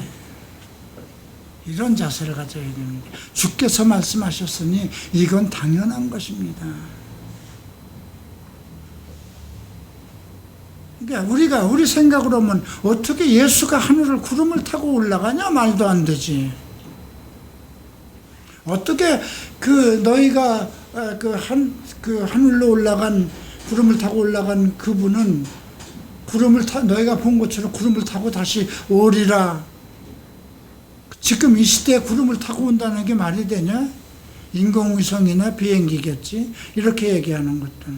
이런 자세를 가져야 됩니다. 주께서 말씀하셨으니 이건 당연한 것입니다. 그러니까 우리 생각으로 하면 어떻게 예수가 하늘을 구름을 타고 올라가냐? 말도 안 되지. 어떻게 너희가 하늘로 올라간, 구름을 타고 올라간 그분은 너희가 본 것처럼 구름을 타고 다시 오리라. 지금 이 시대에 구름을 타고 온다는 게 말이 되냐? 인공위성이나 비행기겠지. 이렇게 얘기하는 것들.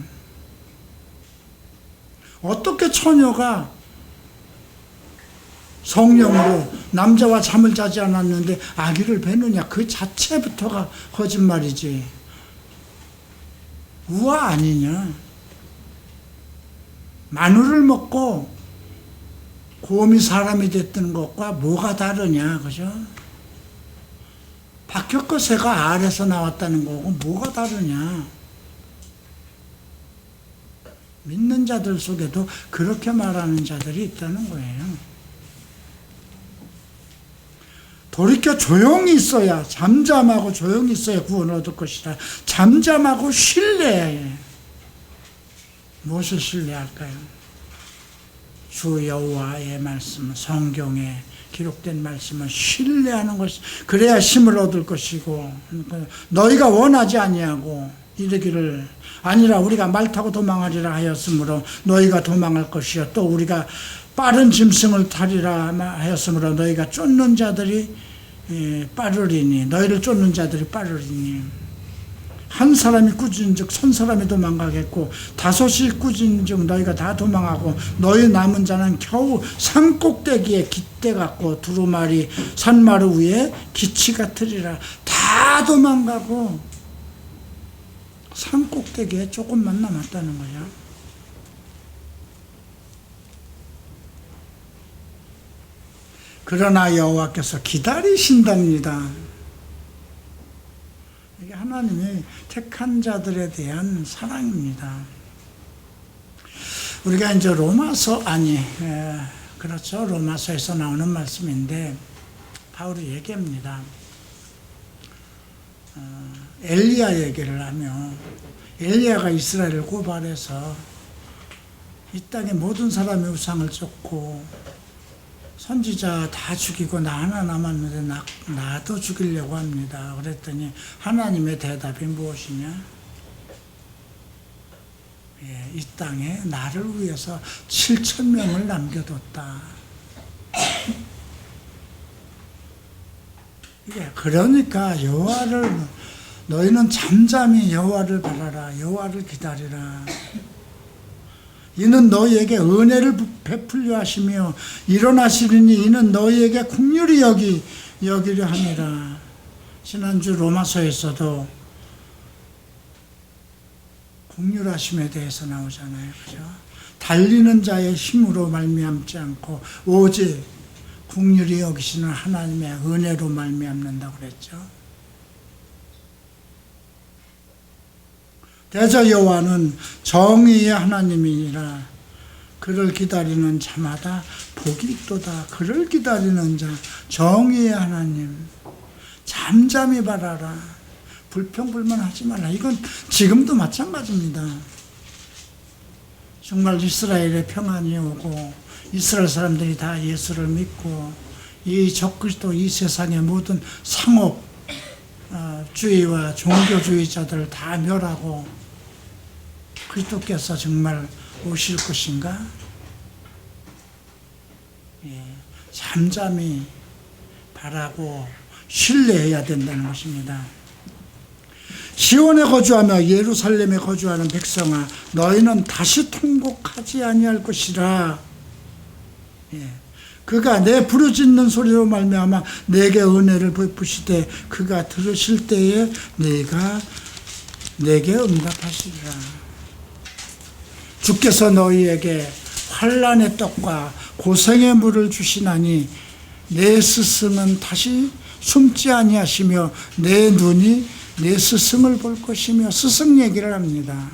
어떻게 처녀가 성령으로 남자와 잠을 자지 않았는데 아기를 배느냐? 그 자체부터가 거짓말이지. 우화 아니냐? 마늘을 먹고 곰이 사람이 됐던 것과 뭐가 다르냐, 그죠? 박혁거 새가 알에서 나왔다는 거고 뭐가 다르냐? 믿는 자들 속에도 그렇게 말하는 자들이 있다는 거예요. 돌이켜 조용히 있어야, 잠잠하고 조용히 있어야 구원을 얻을 것이라. 잠잠하고 신뢰해. 무엇을 신뢰할까요? 주 여호와의 말씀, 성경에 기록된 말씀을 신뢰하는 것이, 그래야 힘을 얻을 것이고, 너희가 원하지 아니하고 이르기를 아니라 우리가 말 타고 도망하리라 하였으므로 너희가 도망할 것이요 또 우리가 빠른 짐승을 타리라 하였으므로 너희가 쫓는 자들이 빠르리니, 너희를 쫓는 자들이 빠르리니. 한 사람이 꾸짖은즉 천 사람이 도망가겠고 다섯이 꾸짖은즉 너희가 다 도망하고 너희 남은 자는 겨우 산꼭대기에 깃대 같고 두루마리 산마루 위에 기치 같으리라. 다 도망가고 산꼭대기에 조금만 남았다는 거야. 그러나 여호와께서 기다리신답니다. 이게 하나님이 택한 자들에 대한 사랑입니다. 우리가 이제 그렇죠. 로마서에서 나오는 말씀인데 바울이 얘기합니다. 엘리야 얘기를 하며, 엘리야가 이스라엘을 고발해서 이 땅의 모든 사람의 우상을 쫓고 선지자 다 죽이고 나 하나 남았는데 나도 죽이려고 합니다. 그랬더니 하나님의 대답이 무엇이냐? 이 땅에 나를 위해서 7,000명을 남겨뒀다. 그러니까 너희는 잠잠히 여호와를 바라라. 여호와를 기다리라. 이는 너희에게 은혜를 베풀려 하시며 일어나시리니 이는 너희에게 긍휼히 여기려 함이라. 지난주 로마서에서도 긍휼하심에 대해서 나오잖아요. 그죠? 달리는 자의 힘으로 말미암지 않고 오직 긍휼히 여기시는 하나님의 은혜로 말미암는다고 그랬죠. 대저 여호와는 정의의 하나님이니라. 그를 기다리는 자마다 복이 있도다. 그를 기다리는 자, 정의의 하나님. 잠잠히 바라라. 불평불만하지 말라. 이건 지금도 마찬가지입니다. 정말 이스라엘에 평안이 오고 이스라엘 사람들이 다 예수를 믿고 이 적그리스도 이 세상의 모든 상업주의와 종교주의자들을 다 멸하고 그리스도께서 정말 오실 것인가? 예, 잠잠히 바라고 신뢰해야 된다는 것입니다. 시온에 거주하며 예루살렘에 거주하는 백성아, 너희는 다시 통곡하지 아니할 것이라. 예. 그가 내 부르짖는 소리로 말미암아 내게 은혜를 베푸시되 그가 들으실 때에 내가 내게 응답하시리라. 주께서 너희에게 환난의 떡과 고생의 물을 주시나니 내 스승은 다시 숨지 아니하시며 내 눈이 내 스승을 볼 것이며, 스승 얘기를 합니다.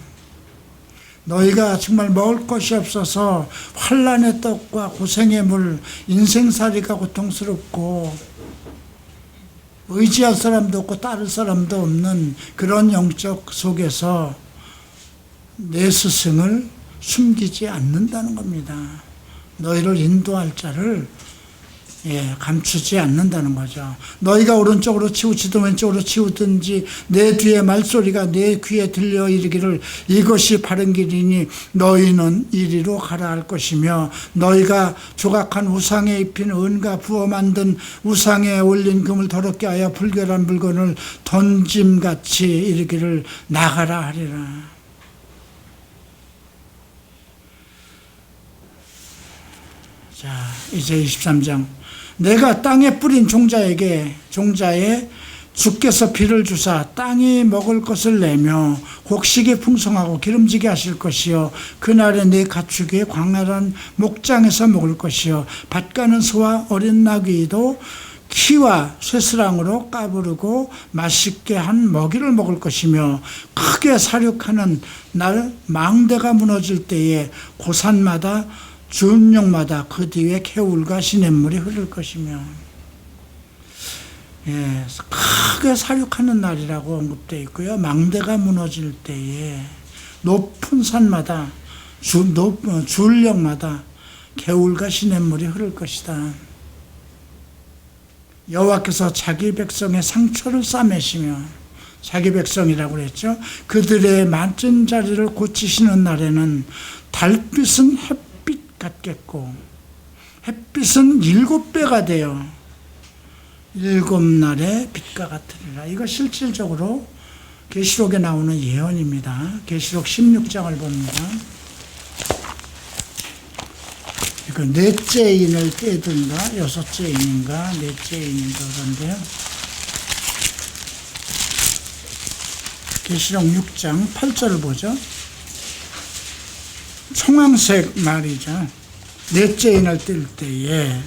너희가 정말 먹을 것이 없어서 환난의 떡과 고생의 물, 인생살이가 고통스럽고 의지할 사람도 없고 따를 사람도 없는 그런 영적 속에서 내 스승을 숨기지 않는다는 겁니다. 너희를 인도할 자를 감추지 않는다는 거죠. 너희가 오른쪽으로 치우치든 왼쪽으로 치우든지 내 뒤에 말소리가 내 귀에 들려 이르기를 이것이 바른 길이니 너희는 이리로 가라 할 것이며, 너희가 조각한 우상에 입힌 은과 부어 만든 우상에 올린 금을 더럽게 하여 불결한 물건을 던짐같이 이르기를 나가라 하리라. 자, 이제 23장. 내가 땅에 뿌린 종자의 주께서 비를 주사 땅이 먹을 것을 내며 곡식이 풍성하고 기름지게 하실 것이요, 그날에 내 가축이 광활한 목장에서 먹을 것이요, 밭 가는 소와 어린 나귀도 키와 쇠스랑으로 까부르고 맛있게 한 먹이를 먹을 것이며, 크게 사륙하는 날 망대가 무너질 때에 고산마다 준령마다 그 뒤에 개울과 시냇물이 흐를 것이며, 크게 사륙하는 날이라고 언급되어 있고요. 망대가 무너질 때에 높은 산마다 준령마다 개울과 시냇물이 흐를 것이다. 여호와께서 자기 백성의 상처를 싸매시며, 자기 백성이라고 그랬죠. 그들의 만진 자리를 고치시는 날에는 달빛은 햇빛 같겠고 햇빛은 7배가 되어 7날의 빛과 같으리라. 이거 실질적으로 계시록에 나오는 예언입니다. 계시록 16장을 봅니다. 이거 넷째 인을 떼든가 여섯째 인인가 넷째 인인가 그런데요. 계시록 6장 8절을 보죠. 청황색 말이죠. 넷째 인을 뗄 때에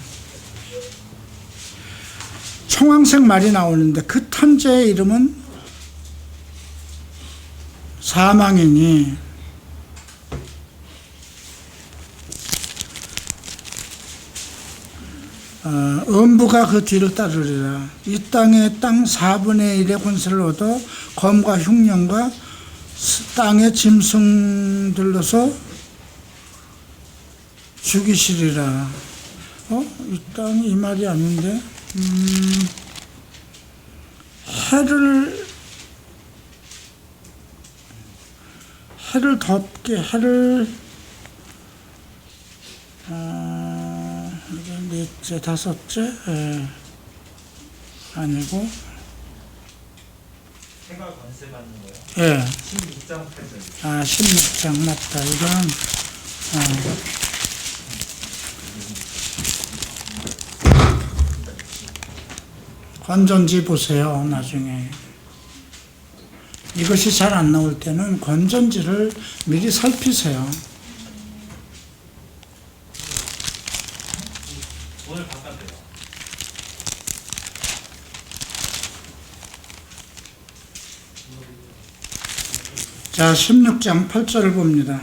청황색 말이 나오는데 그 탄자의 이름은 사망이니 음부가 그 뒤를 따르리라. 이 땅에 땅 4분의 1의 권세를 얻어 검과 흉년과 땅의 짐승들로서 죽이시리라. 이 땅이 이 말이 아닌데, 해를 덮게, 이게 넷째, 다섯째, 아니고, 해가 관세 받는 거예요? 16장 8절. 16장 맞다. 이건, 건전지 보세요. 나중에 이것이 잘 안 나올 때는 건전지를 미리 살피세요. 오늘 바깥에요. 자, 16장 8절을 봅니다.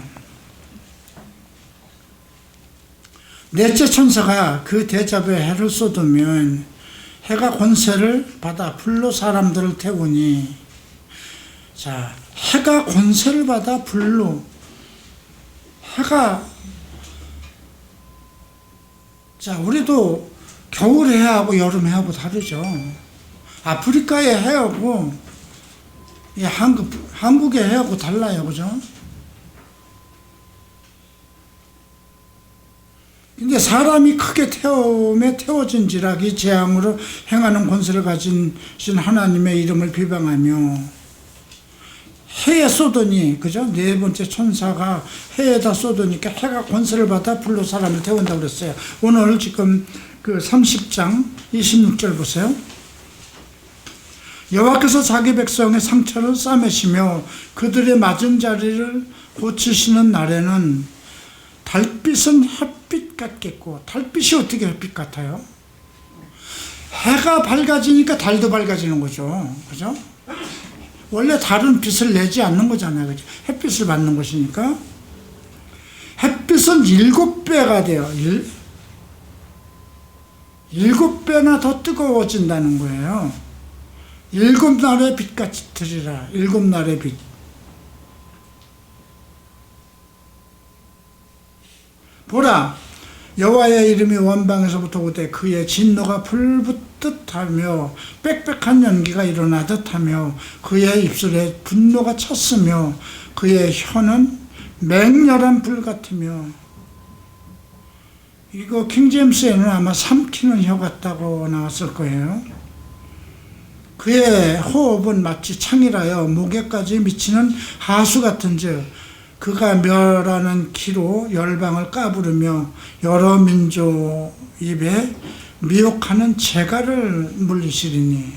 넷째 천사가 그 대접에 해를 쏟으면 해가 권세를 받아 불로 사람들을 태우니, 자, 해가 권세를 받아 불로, 해가, 자, 우리도 겨울 해하고 여름 해하고 다르죠. 아프리카의 해하고 이 한국의 해하고 달라요. 그죠? 근데 사람이 크게 태워진지라 이 재앙으로 행하는 권세를 가진 하나님의 이름을 비방하며 해에 쏟으니, 그죠? 네 번째 천사가 해에다 쏟으니까 해가 권세를 받아 불로 사람을 태운다고 그랬어요. 오늘 지금 그 30장 26절 보세요. 여호와께서 자기 백성의 상처를 싸매시며 그들의 맞은 자리를 고치시는 날에는 달빛은 햇빛 같겠고, 달빛이 어떻게 햇빛 같아요? 해가 밝아지니까 달도 밝아지는 거죠. 그죠? 원래 달은 빛을 내지 않는 거잖아요. 그죠? 햇빛을 받는 것이니까. 햇빛은 7배가 돼요. 7배나 더 뜨거워진다는 거예요. 7날의 빛같이 들이라. 7날의 빛. 보라, 여호와의 이름이 원방에서부터 오되 그의 진노가 불붙듯 하며 빽빽한 연기가 일어나듯 하며 그의 입술에 분노가 찼으며 그의 혀는 맹렬한 불 같으며. 이거 킹제임스에는 아마 삼키는 혀 같다고 나왔을 거예요. 그의 호흡은 마치 창이라여 목에까지 미치는 하수 같은즉 그가 멸하는 기로 열방을 까부르며 여러 민족 입에 미혹하는 재갈을 물리시리니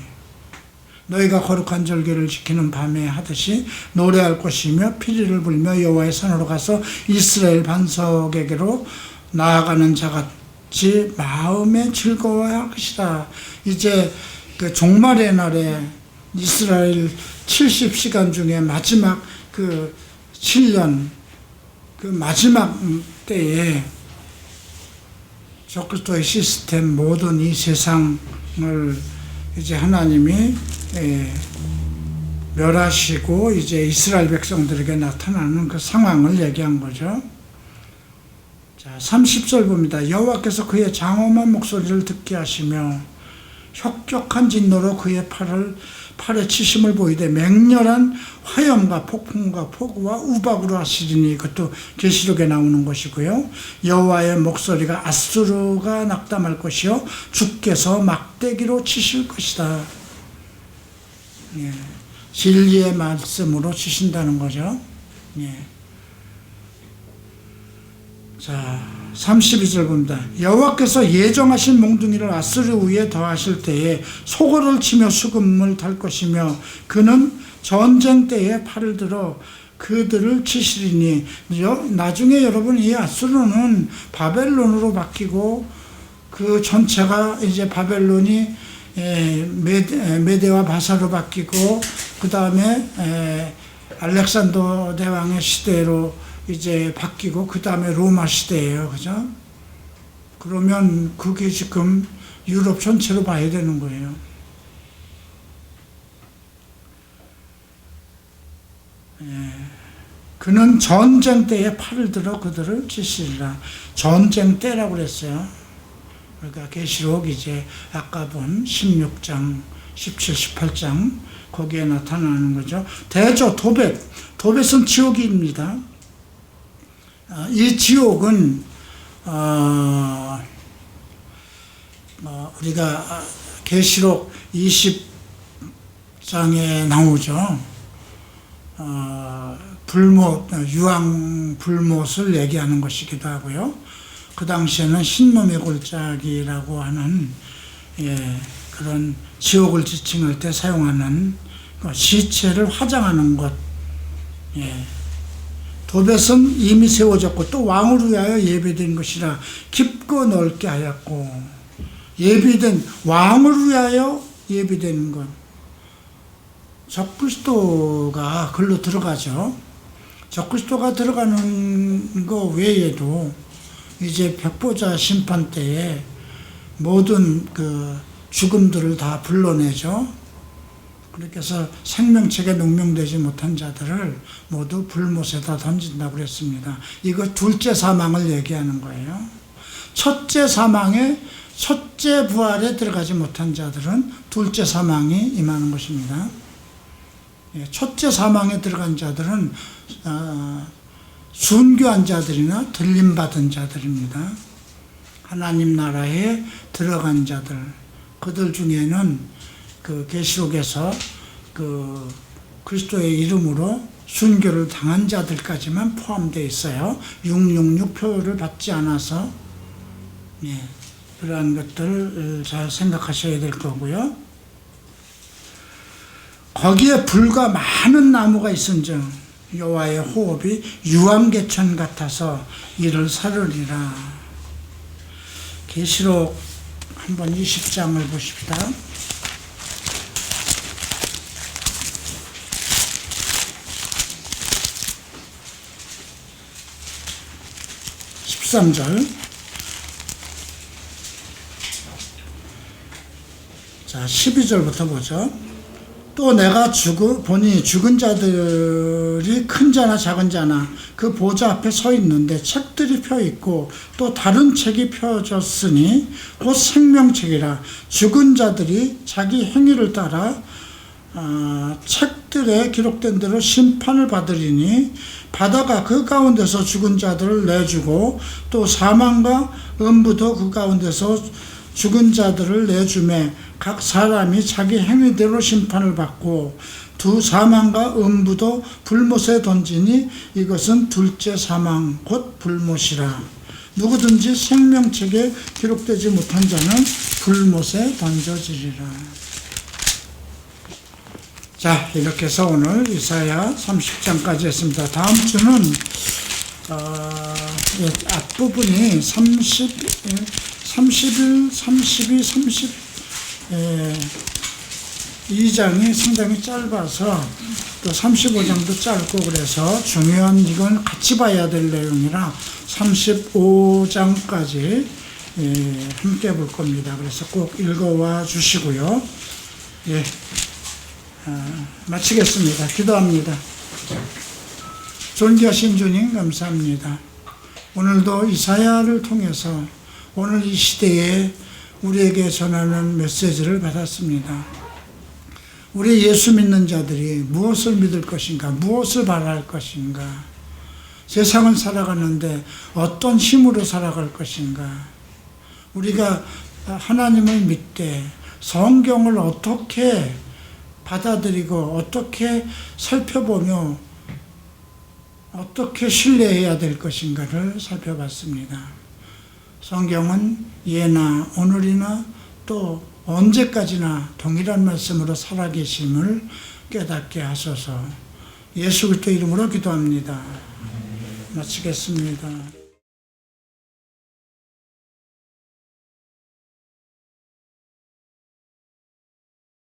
너희가 거룩한 절기를 지키는 밤에 하듯이 노래할 것이며 피리를 불며 여호와의 산으로 가서 이스라엘 반석에게로 나아가는 자같이 마음에 즐거워할 것이다. 이제 그 종말의 날에 이스라엘 70시간 중에 마지막 그 7년, 그 마지막 때에 적그리스도의 시스템, 모든 이 세상을 이제 하나님이 멸하시고 이제 이스라엘 백성들에게 나타나는 그 상황을 얘기한 거죠. 자, 30절 봅니다. 여호와께서 그의 장엄한 목소리를 듣게 하시며 혁격한 진노로 그의 팔에 치심을 보이되 맹렬한 화염과 폭풍과 폭우와 우박으로 하시리니, 이것도 계시록에 나오는 것이고요. 여호와의 목소리가 아수르가 낙담할 것이요 주께서 막대기로 치실 것이다. 예. 진리의 말씀으로 치신다는 거죠. 예. 자, 32절 봅니다. 여호와께서 예정하신 몽둥이를 아수르 위에 더하실 때에 소고를 치며 수금을 탈 것이며 그는 전쟁 때에 팔을 들어 그들을 치시리니. 나중에 여러분, 이 아수르는 바벨론으로 바뀌고 그 전체가 이제 바벨론이 메대와 바사로 바뀌고 그 다음에 알렉산더 대왕의 시대로 이제 바뀌고 그 다음에 로마 시대예요. 그죠? 그러면 그게 지금 유럽 전체로 봐야 되는 거예요. 그는 전쟁 때에 팔을 들어 그들을 치시리라. 전쟁 때라고 그랬어요. 그러니까 계시록 이제 아까 본 16장, 17, 18장 거기에 나타나는 거죠. 대저 도벳은 지옥입니다. 이 지옥은 우리가 계시록 20장에 나오죠. 유황 불못을 얘기하는 것이기도 하고요. 그 당시에는 신놈의 골짜기라고 하는 그런 지옥을 지칭할 때 사용하는 시체를 화장하는 것. 도벳은 이미 세워졌고 또 왕을 위하여 예비된 것이라 깊고 넓게 하였고, 예비된 왕을 위하여 예비된 것. 적그리스도가 글로 들어가죠. 적그리스도가 들어가는 거 외에도 이제 백보자 심판 때에 모든 그 죽음들을 다 불러내죠. 그렇게 해서 생명책에 농명되지 못한 자들을 모두 불못에다 던진다고 그랬습니다. 이거 둘째 사망을 얘기하는 거예요. 첫째 사망에, 첫째 부활에 들어가지 못한 자들은 둘째 사망이 임하는 것입니다. 첫째 사망에 들어간 자들은 순교한 자들이나 들림받은 자들입니다. 하나님 나라에 들어간 자들, 그들 중에는 그 계시록에서 그 그리스도의 이름으로 순교를 당한 자들까지만 포함되어 있어요. 666표를 받지 않아서 그러한 것들을 잘 생각하셔야 될 거고요. 거기에 불과 많은 나무가 있은즉 여호와의 호흡이 유황개천 같아서 이를 사르리라. 계시록 한번 20장을 보십시다. 13절. 자, 12절부터 보죠. 또 내가 보니 죽은 자들이 큰 자나 작은 자나 그 보좌 앞에 서 있는데 책들이 펴 있고 또 다른 책이 펴졌으니 곧 생명책이라. 죽은 자들이 자기 행위를 따라 책들에 기록된 대로 심판을 받으리니 바다가 그 가운데서 죽은 자들을 내주고 또 사망과 음부도 그 가운데서 죽은 자들을 내주매 각 사람이 자기 행위대로 심판을 받고 두 사망과 음부도 불못에 던지니 이것은 둘째 사망 곧 불못이라. 누구든지 생명책에 기록되지 못한 자는 불못에 던져지리라. 자, 이렇게 해서 오늘 이사야 30장까지 했습니다. 다음 주는 앞부분이 31, 32, 32장이 상당히 짧아서 또 35장도 짧고 그래서 중요한 이건 같이 봐야 될 내용이라 35장까지 함께 볼 겁니다. 그래서 꼭 읽어와 주시고요. 마치겠습니다. 기도합니다. 존귀하신 주님 감사합니다. 오늘도 이사야를 통해서 오늘 이 시대에 우리에게 전하는 메시지를 받았습니다. 우리 예수 믿는 자들이 무엇을 믿을 것인가, 무엇을 바랄 것인가, 세상을 살아가는데 어떤 힘으로 살아갈 것인가, 우리가 하나님을 믿되 성경을 어떻게 받아들이고 어떻게 살펴보며 어떻게 신뢰해야 될 것인가를 살펴봤습니다. 성경은 예나 오늘이나 또 언제까지나 동일한 말씀으로 살아계심을 깨닫게 하소서. 예수 그리스도 이름으로 기도합니다. 마치겠습니다.